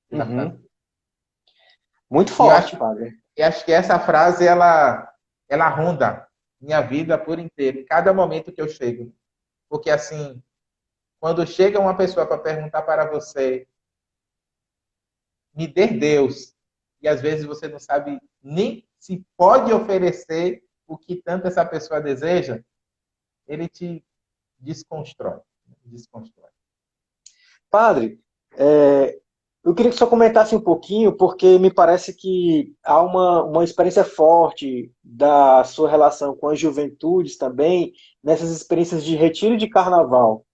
Pela frase Uhum. dele. Muito E forte, padre. acho que essa frase, ela ronda minha vida por inteiro, em cada momento que eu chego. Porque, assim, quando chega uma pessoa para perguntar para você, me dê Deus, e às vezes você não sabe nem se pode oferecer o que tanto essa pessoa deseja, ele te desconstrói. Desconstrói. Padre, eu queria que o senhor comentasse um pouquinho, porque me parece que há uma experiência forte da sua relação com as juventudes também, nessas experiências de retiro de carnaval.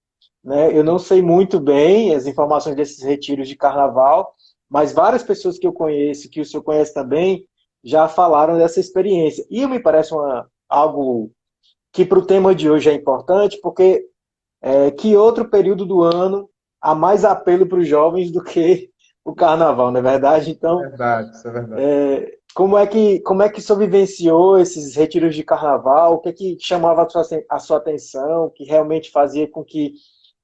Né? Eu não sei muito bem as informações desses retiros de carnaval, mas várias pessoas que eu conheço, que o senhor conhece também, já falaram dessa experiência. E me parece algo que para o tema de hoje é importante, porque que outro período do ano há mais apelo para os jovens do que o carnaval, não é verdade? É Então, verdade, isso é verdade. como é que o senhor vivenciou esses retiros de carnaval? O que é que chamava a sua atenção, que realmente fazia com que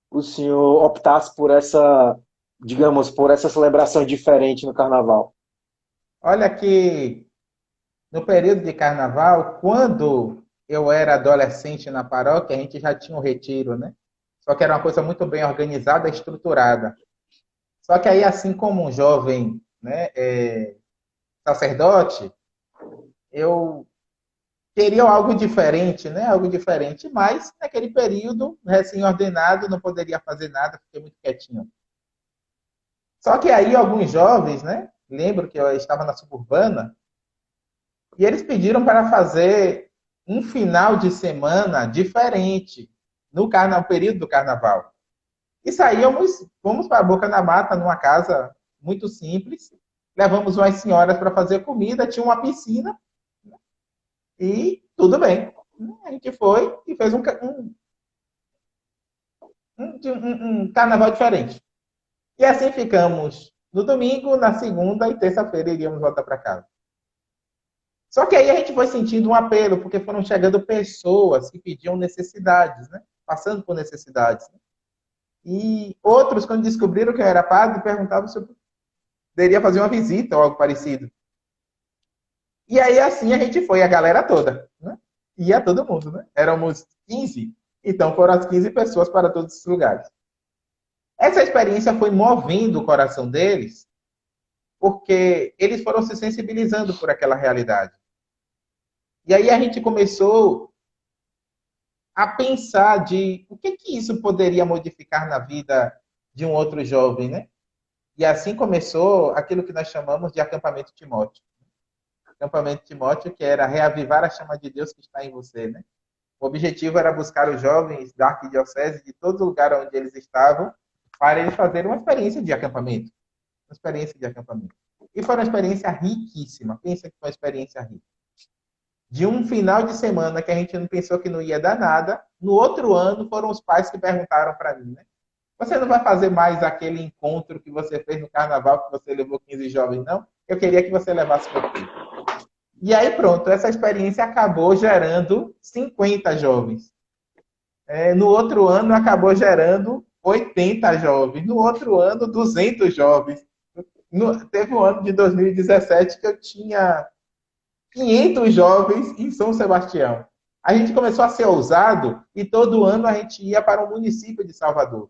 o senhor optasse por essa, digamos, por essa celebração diferente no carnaval? Olha que no período de carnaval, quando eu era adolescente na paróquia, a gente já tinha um retiro, né? Só que era uma coisa muito bem organizada, estruturada. Só que aí, assim como um jovem, né, sacerdote, eu queria algo diferente, né? Algo diferente, mas naquele período, recém-ordenado, não poderia fazer nada, fiquei muito quietinho. Só que aí alguns jovens, né? Lembro que eu estava na suburbana, e eles pediram para fazer um final de semana diferente no período do carnaval. E saímos, fomos para a Boca da Mata, numa casa muito simples, levamos umas senhoras para fazer comida, tinha uma piscina, e tudo bem. A gente foi e fez um carnaval diferente. E assim ficamos no domingo, na segunda e terça-feira iríamos voltar para casa. Só que aí a gente foi sentindo um apelo, porque foram chegando pessoas que pediam necessidades, né? Passando por necessidades. E outros, quando descobriram que eu era padre, perguntavam se eu poderia fazer uma visita ou algo parecido. E aí, assim, a gente foi, a galera toda, né? Ia todo mundo, né? Éramos 15, então foram as 15 pessoas para todos os lugares. Essa experiência foi movendo o coração deles, porque eles foram se sensibilizando por aquela realidade. E aí a gente começou a pensar de o que isso poderia modificar na vida de um outro jovem, né? E assim começou aquilo que nós chamamos de acampamento Timóteo. Acampamento Timóteo, que era reavivar a chama de Deus que está em você, né? O objetivo era buscar os jovens da arquidiocese de todo lugar onde eles estavam para eles fazerem uma experiência de acampamento. Uma experiência de acampamento. E foi uma experiência riquíssima. Pensa que foi uma experiência rica. De um final de semana que a gente não pensou que não ia dar nada, no outro ano foram os pais que perguntaram para mim, né? Você não vai fazer mais aquele encontro que você fez no carnaval, que você levou 15 jovens, não? Eu queria que você levasse meu filho. E aí pronto, essa experiência acabou gerando 50 jovens. No outro ano acabou gerando 80 jovens. No outro ano, 200 jovens. Teve um ano de 2017 que eu tinha 500 jovens em São Sebastião. A gente começou a ser ousado e todo ano a gente ia para o município de Salvador.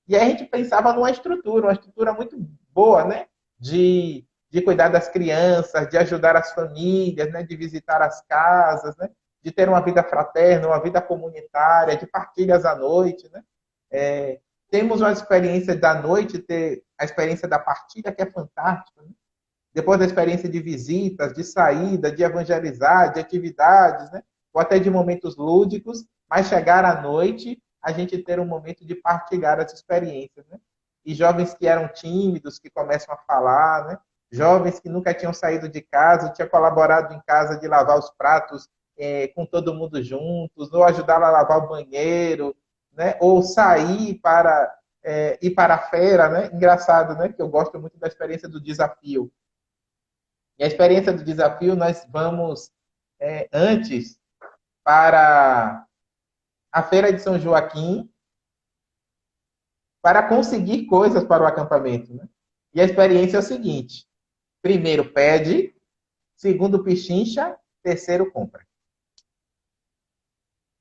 E aí a gente pensava numa estrutura, uma estrutura muito boa, né? De cuidar das crianças, de ajudar as famílias, né? De visitar as casas, né? De ter uma vida fraterna, uma vida comunitária, de partilhas à noite, né? Temos uma experiência da noite, ter a experiência da partilha, que é fantástica, né? Depois da experiência de visitas, de saída, de evangelizar, de atividades, né? Ou até de momentos lúdicos, mas chegar à noite, a gente ter um momento de partilhar as experiências, né? E jovens que eram tímidos, que começam a falar, né? Jovens que nunca tinham saído de casa, tinham colaborado em casa de lavar os pratos com todo mundo juntos, ou ajudar a lavar o banheiro, né? Ou sair para ir para a feira, né? Engraçado, né? Que eu gosto muito da experiência do desafio. E a experiência do desafio, nós vamos antes para a Feira de São Joaquim para conseguir coisas para o acampamento, né? E a experiência é o seguinte: primeiro pede, segundo pichincha, terceiro compra.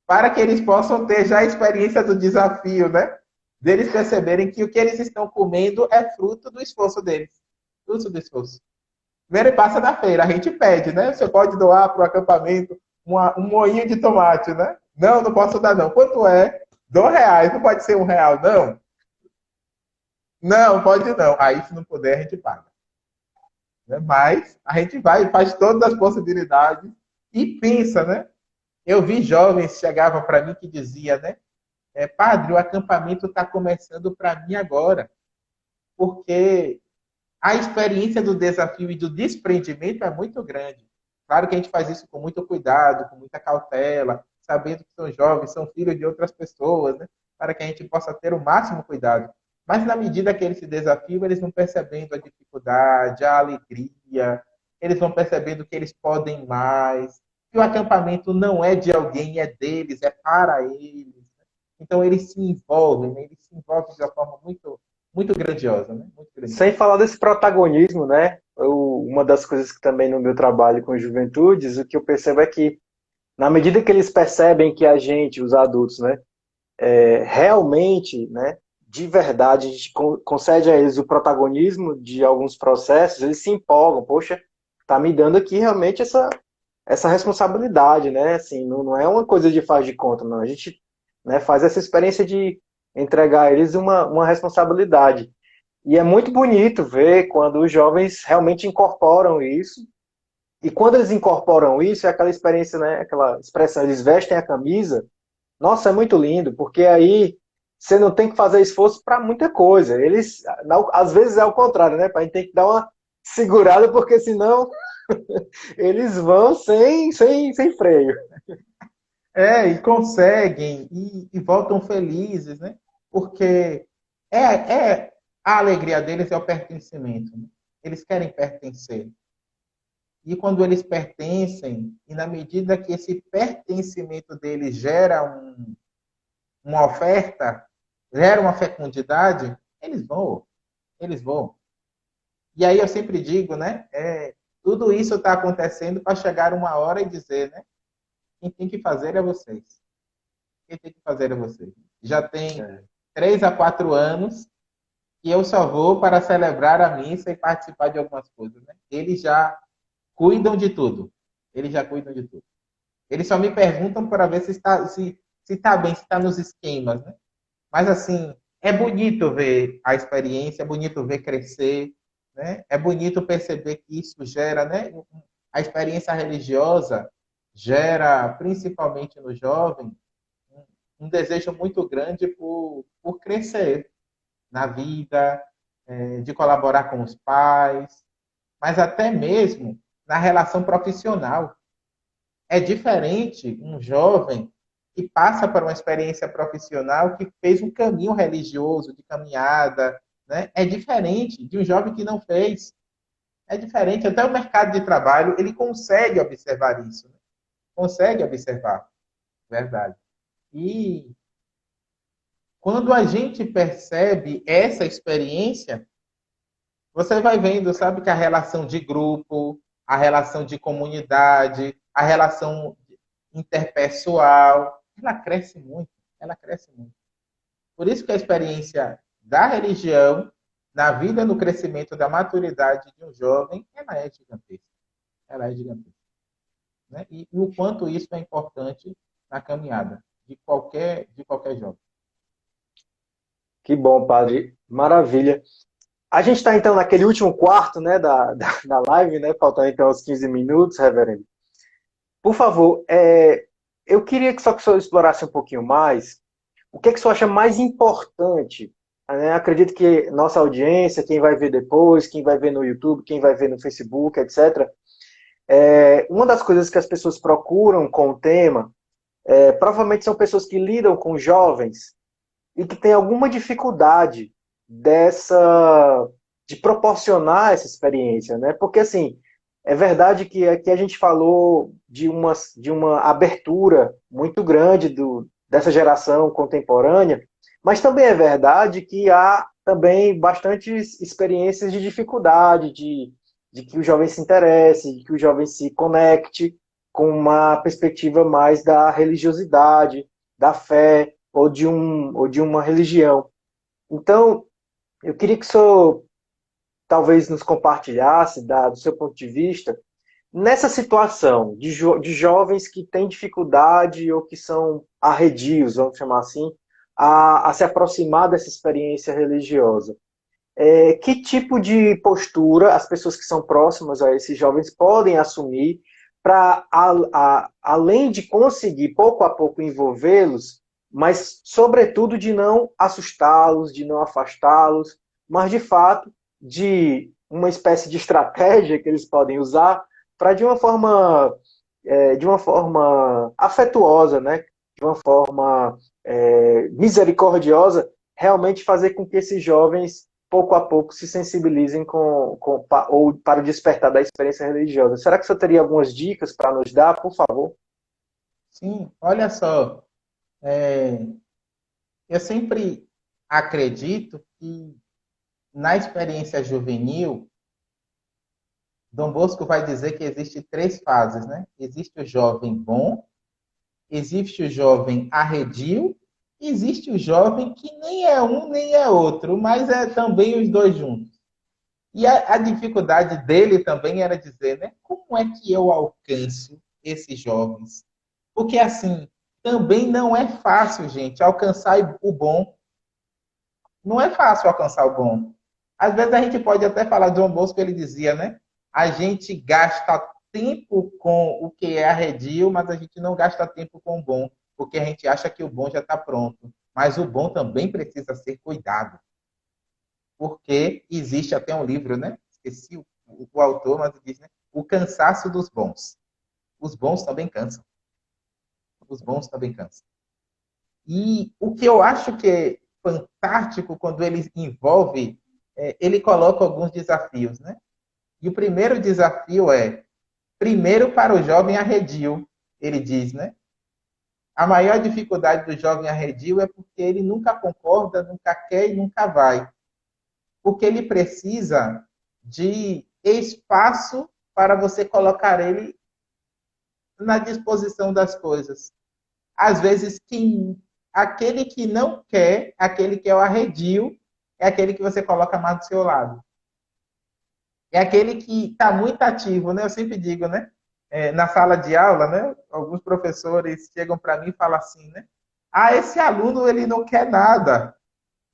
Para que eles possam ter já a experiência do desafio, né? Deles perceberem que o que eles estão comendo é fruto do esforço deles. Fruto do esforço. Primeiro passa da feira, a gente pede, né? Você pode doar para o acampamento um moinho de tomate, né? Não, não posso dar não. Quanto é? R$ 2, não pode ser R$ 1, não? Não, pode não. Aí, se não puder, a gente paga. Mas a gente vai, faz todas as possibilidades e pensa, né? Eu vi jovens que chegavam para mim que diziam, né? Padre, o acampamento está começando para mim agora. Porque a experiência do desafio e do desprendimento é muito grande. Claro que a gente faz isso com muito cuidado, com muita cautela, sabendo que são jovens, são filhos de outras pessoas, né? Para que a gente possa ter o máximo cuidado. Mas na medida que eles se desafiam, eles vão percebendo a dificuldade, a alegria, eles vão percebendo que eles podem mais, que o acampamento não é de alguém, é deles, é para eles. Então eles se envolvem, né? Eles se envolvem de uma forma muito, muito grandiosa, né? Muito grandiosa. Sem falar desse protagonismo, né? Uma das coisas que também no meu trabalho com juventudes, o que eu percebo é que, na medida que eles percebem que a gente, os adultos, né, realmente, né, de verdade, a gente concede a eles o protagonismo de alguns processos, eles se empolgam. Poxa, tá me dando aqui realmente essa responsabilidade, né? Assim, não é uma coisa de faz de conta, não. A gente, né, faz essa experiência de entregar a eles uma responsabilidade. E é muito bonito ver quando os jovens realmente incorporam isso. E quando eles incorporam isso, é aquela experiência, né, aquela expressão, eles vestem a camisa. Nossa, é muito lindo, porque aí você não tem que fazer esforço para muita coisa. Eles, às vezes é o contrário, né? A gente tem que dar uma segurada, porque senão eles vão sem freio. E conseguem, e voltam felizes, né? Porque a alegria deles é o pertencimento. Né? Eles querem pertencer. E quando eles pertencem, e na medida que esse pertencimento deles gera uma oferta, gera uma fecundidade, eles vão, eles vão. E aí eu sempre digo, né? Tudo isso está acontecendo para chegar uma hora e dizer, né? Quem tem que fazer é vocês. Quem tem que fazer é vocês. Já tem 3 a 4 anos que eu só vou para celebrar a missa e participar de algumas coisas. Né? Eles já cuidam de tudo. Eles já cuidam de tudo. Eles só me perguntam para ver se tá bem, se está nos esquemas. Né? Mas, assim, é bonito ver a experiência, é bonito ver crescer, né? É bonito perceber que isso gera, né? A experiência religiosa gera, principalmente no jovem, um desejo muito grande por crescer na vida, de colaborar com os pais, mas até mesmo na relação profissional. É diferente um jovem que passa por uma experiência profissional que fez um caminho religioso, de caminhada, né? É diferente de um jovem que não fez. É diferente. Até o mercado de trabalho, ele consegue observar isso. Né? Consegue observar. Verdade. E quando a gente percebe essa experiência, você vai vendo, sabe, que a relação de grupo, a relação de comunidade, a relação interpessoal, ela cresce muito, ela cresce muito. Por isso que a experiência da religião na vida, no crescimento da maturidade de um jovem, ela é gigantesca. Ela é gigantesca. Né? E o quanto isso é importante na caminhada de qualquer jovem. Que bom, padre. Maravilha. A gente está então naquele último quarto, né, da live, né? Faltando então uns 15 minutos, reverendo. Por favor, eu queria que o senhor explorasse um pouquinho mais o que o senhor acha mais importante. Né? Acredito que nossa audiência, quem vai ver depois, quem vai ver no YouTube, quem vai ver no Facebook, etc. Uma das coisas que as pessoas procuram com o tema, provavelmente são pessoas que lidam com jovens e que têm alguma dificuldade de proporcionar essa experiência, né? Porque assim, é verdade que aqui a gente falou de uma abertura muito grande dessa geração contemporânea, mas também é verdade que há também bastantes experiências de dificuldade, de que o jovem se interesse, de que o jovem se conecte com uma perspectiva mais da religiosidade, da fé ou de uma religião. Então, eu queria que o senhor talvez nos compartilhasse do seu ponto de vista nessa situação de jovens que têm dificuldade ou que são arredios, vamos chamar assim, a se aproximar dessa experiência religiosa. Que tipo de postura as pessoas que são próximas a esses jovens podem assumir para, além de conseguir pouco a pouco envolvê-los, mas, sobretudo, de não assustá-los, de não afastá-los, mas, de fato, de uma espécie de estratégia que eles podem usar para, de uma forma afetuosa, né? De uma forma misericordiosa, realmente fazer com que esses jovens pouco a pouco se sensibilizem ou para o despertar da experiência religiosa. Será que você teria algumas dicas para nos dar, por favor? Sim, olha só, eu sempre acredito que na experiência juvenil, Dom Bosco vai dizer que existe 3 fases, né? Existe o jovem bom, existe o jovem arredio, e existe o jovem que nem é um nem é outro, mas é também os dois juntos. E a dificuldade dele também era dizer, né? Como é que eu alcanço esses jovens? Porque assim, também não é fácil, gente, alcançar o bom. Não é fácil alcançar o bom. Às vezes a gente pode até falar de Dom Bosco, ele dizia, né? A gente gasta tempo com o que é arredio, mas a gente não gasta tempo com o bom, porque a gente acha que o bom já está pronto. Mas o bom também precisa ser cuidado, porque existe até um livro, né? Esqueci o autor, mas diz, né? O cansaço dos bons. Os bons também cansam. Os bons também cansam. E o que eu acho que fantástico quando ele envolve, ele coloca alguns desafios, né? E o primeiro desafio é, primeiro para o jovem arredio, ele diz, né? A maior dificuldade do jovem arredio é porque ele nunca concorda, nunca quer e nunca vai. Porque ele precisa de espaço para você colocar ele na disposição das coisas. Às vezes, aquele que não quer, aquele que é o arredio, é aquele que você coloca mais do seu lado. É aquele que está muito ativo, né? Eu sempre digo, né? Na sala de aula, né? Alguns professores chegam para mim e falam assim, né? Ah, esse aluno ele não quer nada.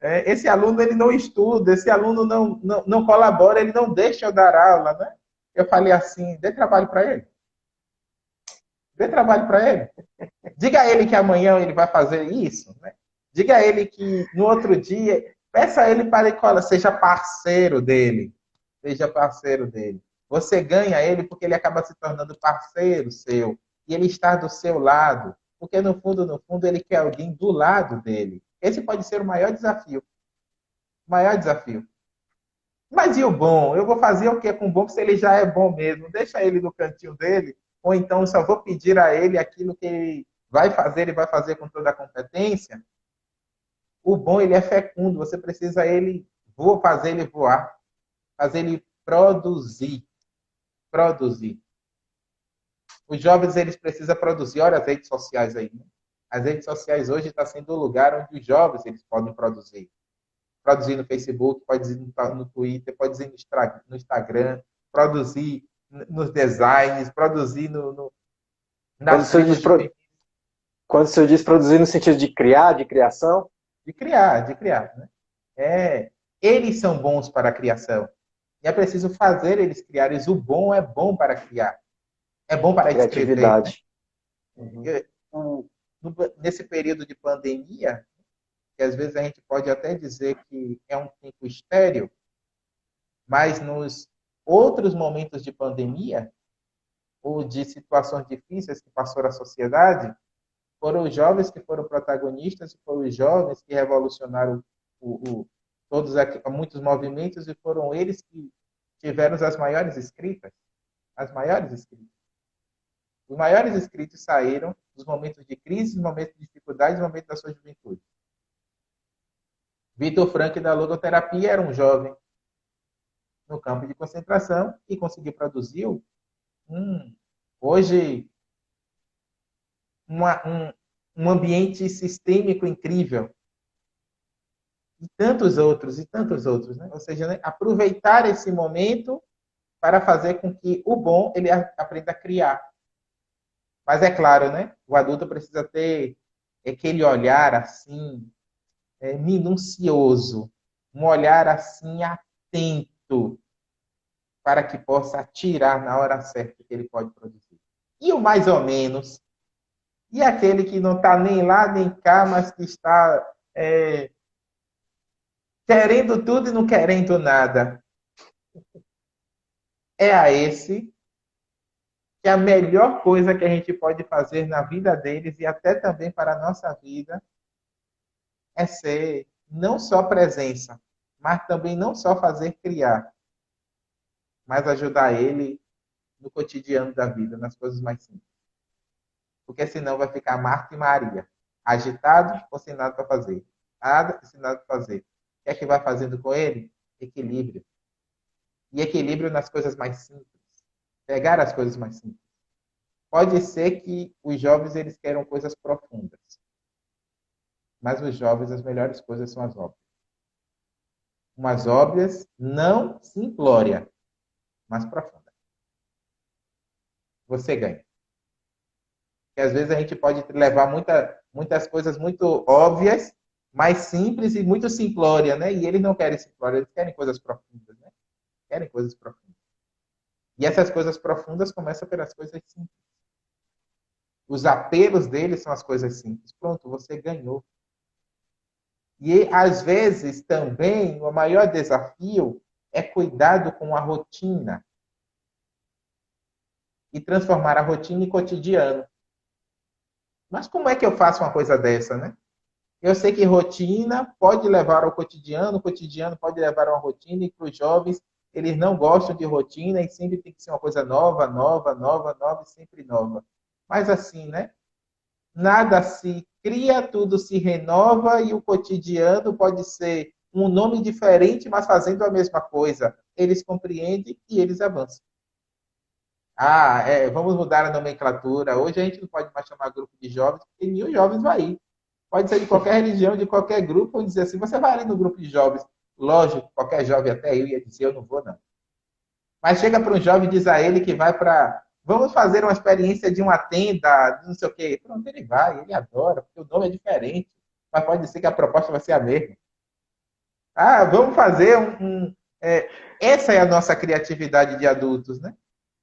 Esse aluno ele não estuda, esse aluno não colabora, ele não deixa eu dar aula, né? Eu falei assim, dê trabalho para ele. Dê trabalho para ele. Diga a ele que amanhã ele vai fazer isso, né? Diga a ele que no outro dia, peça a ele para que seja parceiro dele. Seja parceiro dele. Você ganha ele porque ele acaba se tornando parceiro seu. E ele está do seu lado. Porque no fundo, ele quer alguém do lado dele. Esse pode ser o maior desafio. O maior desafio. Mas e o bom? Eu vou fazer o que com o bom se ele já é bom mesmo? Deixa ele no cantinho dele. Ou então eu só vou pedir a ele aquilo que ele vai fazer com toda a competência. O bom, ele é fecundo. Você precisa fazer ele voar. Fazer ele produzir. Produzir. Os jovens, eles precisam produzir. Olha as redes sociais aí. Né? As redes sociais hoje estão sendo o lugar onde os jovens eles podem produzir. Produzir no Facebook, produzir no Twitter, produzir no Instagram, produzir nos designs, produzir nas tribos de... Quando o senhor diz produzir no sentido de criar, de criação? De criar. Né? Eles são bons para a criação. E é preciso fazer eles criarem. O bom é bom para criar. É bom para escrever. Né? Nesse período de pandemia, que às vezes a gente pode até dizer que é um tempo estéril, mas nos outros momentos de pandemia, ou de situações difíceis que passou a sociedade, foram os jovens que foram protagonistas, foram os jovens que revolucionaram muitos movimentos, e foram eles que tiveram as maiores escritas. As maiores escritas. Os maiores escritos saíram dos momentos de crise, dos momentos de dificuldade, dos momentos da sua juventude. Vitor Frankl, da logoterapia, era um jovem no campo de concentração e conseguiu produzir hoje um ambiente sistêmico incrível. E tantos outros. Né? Ou seja, né? Aproveitar esse momento para fazer com que o bom ele aprenda a criar. Mas é claro, né? O adulto precisa ter aquele olhar assim, minucioso, um olhar assim atento, para que possa atirar na hora certa que ele pode produzir. E o mais ou menos, e aquele que não está nem lá nem cá, mas que está querendo tudo e não querendo nada. É a esse que a melhor coisa que a gente pode fazer na vida deles e até também para a nossa vida é ser não só presença, mas também não só fazer criar, mas ajudar ele no cotidiano da vida, nas coisas mais simples. Porque senão vai ficar Marta e Maria, agitados ou sem nada para fazer. Nada e sem nada para fazer. O que é que vai fazendo com ele? Equilíbrio. E equilíbrio nas coisas mais simples. Pegar as coisas mais simples. Pode ser que os jovens eles queiram coisas profundas. Mas os jovens, as melhores coisas são as óbvias. Umas óbvias, não simplória, mas profunda. Você ganha. Porque às vezes a gente pode levar muitas coisas muito óbvias, mais simples e muito simplória, né? E eles não querem simplória, eles querem coisas profundas, né? Querem coisas profundas. E essas coisas profundas começam pelas coisas simples. Os apelos deles são as coisas simples. Pronto, você ganhou. E às vezes também o maior desafio é cuidado com a rotina e transformar a rotina em cotidiano. Mas como é que eu faço uma coisa dessa, né? Eu sei que rotina pode levar ao cotidiano, o cotidiano pode levar a uma rotina, e para os jovens, eles não gostam de rotina e sempre tem que ser uma coisa nova, nova, nova, nova e sempre nova. Mas assim, né? Nada se cria, tudo se renova e o cotidiano pode ser um nome diferente, mas fazendo a mesma coisa. Eles compreendem e eles avançam. Vamos mudar a nomenclatura. Hoje a gente não pode mais chamar grupo de jovens, porque mil jovens vai ir. Pode ser de qualquer religião, de qualquer grupo, ou dizer assim, você vai ali no grupo de jovens. Lógico, qualquer jovem, até eu ia dizer, eu não vou não. Mas chega para um jovem e diz a ele que vai para... Vamos fazer uma experiência de uma tenda, não sei o quê. Pronto, ele vai, ele adora, porque o nome é diferente. Mas pode ser que a proposta vai ser a mesma. Vamos fazer essa é a nossa criatividade de adultos, né?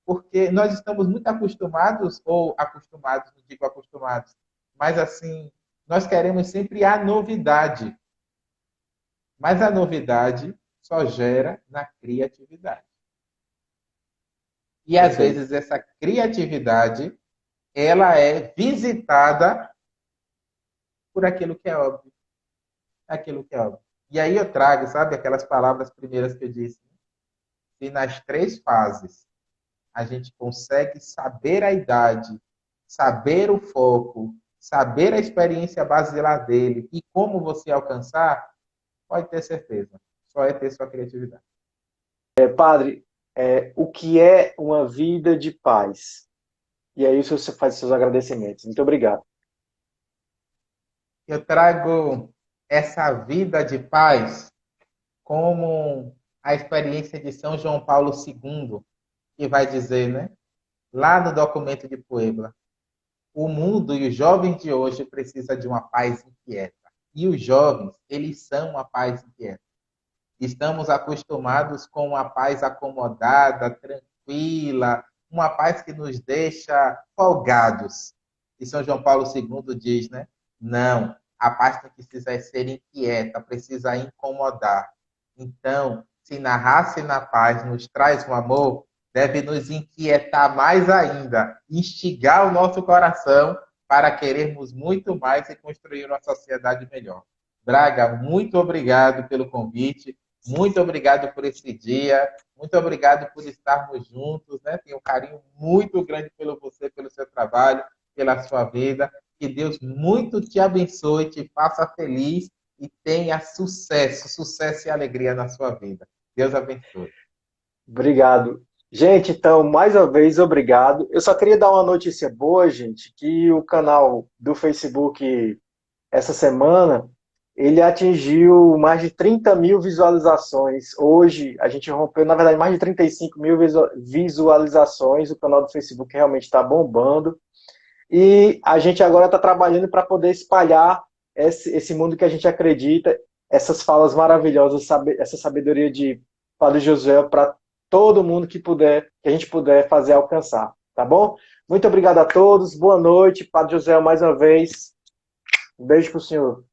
Porque nós estamos muito acostumados, ou acostumados, não digo acostumados, mas assim, nós queremos sempre a novidade. Mas a novidade só gera na criatividade. E às vezes essa criatividade, ela é visitada por aquilo que é óbvio. Aquilo que é óbvio. E aí eu trago, sabe, aquelas palavras primeiras que eu disse. Se nas 3 fases a gente consegue saber a idade, saber o foco, saber a experiência basilar dele e como você alcançar, pode ter certeza. Só é ter sua criatividade. Padre, o que é uma vida de paz? E aí você faz seus agradecimentos. Muito obrigado. Eu trago essa vida de paz como a experiência de São João Paulo II, que vai dizer, né? Lá no documento de Puebla, o mundo e os jovens de hoje precisam de uma paz inquieta. E os jovens, eles são uma paz inquieta. Estamos acostumados com uma paz acomodada, tranquila, uma paz que nos deixa folgados. E São João Paulo II diz, né? Não, a paz não precisa ser inquieta, precisa incomodar. Então, se na raça e na paz nos traz um amor, deve nos inquietar mais ainda, instigar o nosso coração para querermos muito mais e construir uma sociedade melhor. Braga, muito obrigado pelo convite, muito obrigado por esse dia, muito obrigado por estarmos juntos, né? Tenho um carinho muito grande pelo você, pelo seu trabalho, pela sua vida. Que Deus muito te abençoe, te faça feliz e tenha sucesso, sucesso e alegria na sua vida. Deus abençoe. Obrigado. Gente, então, mais uma vez, obrigado. Eu só queria dar uma notícia boa, gente, que o canal do Facebook, essa semana, ele atingiu mais de 30 mil visualizações. Hoje, a gente rompeu, na verdade, mais de 35 mil visualizações. O canal do Facebook realmente está bombando. E a gente agora está trabalhando para poder espalhar esse mundo que a gente acredita, essas falas maravilhosas, essa sabedoria de Padre Josué para todo mundo que a gente puder fazer alcançar, tá bom? Muito obrigado a todos, boa noite, Padre Josué mais uma vez, um beijo pro senhor.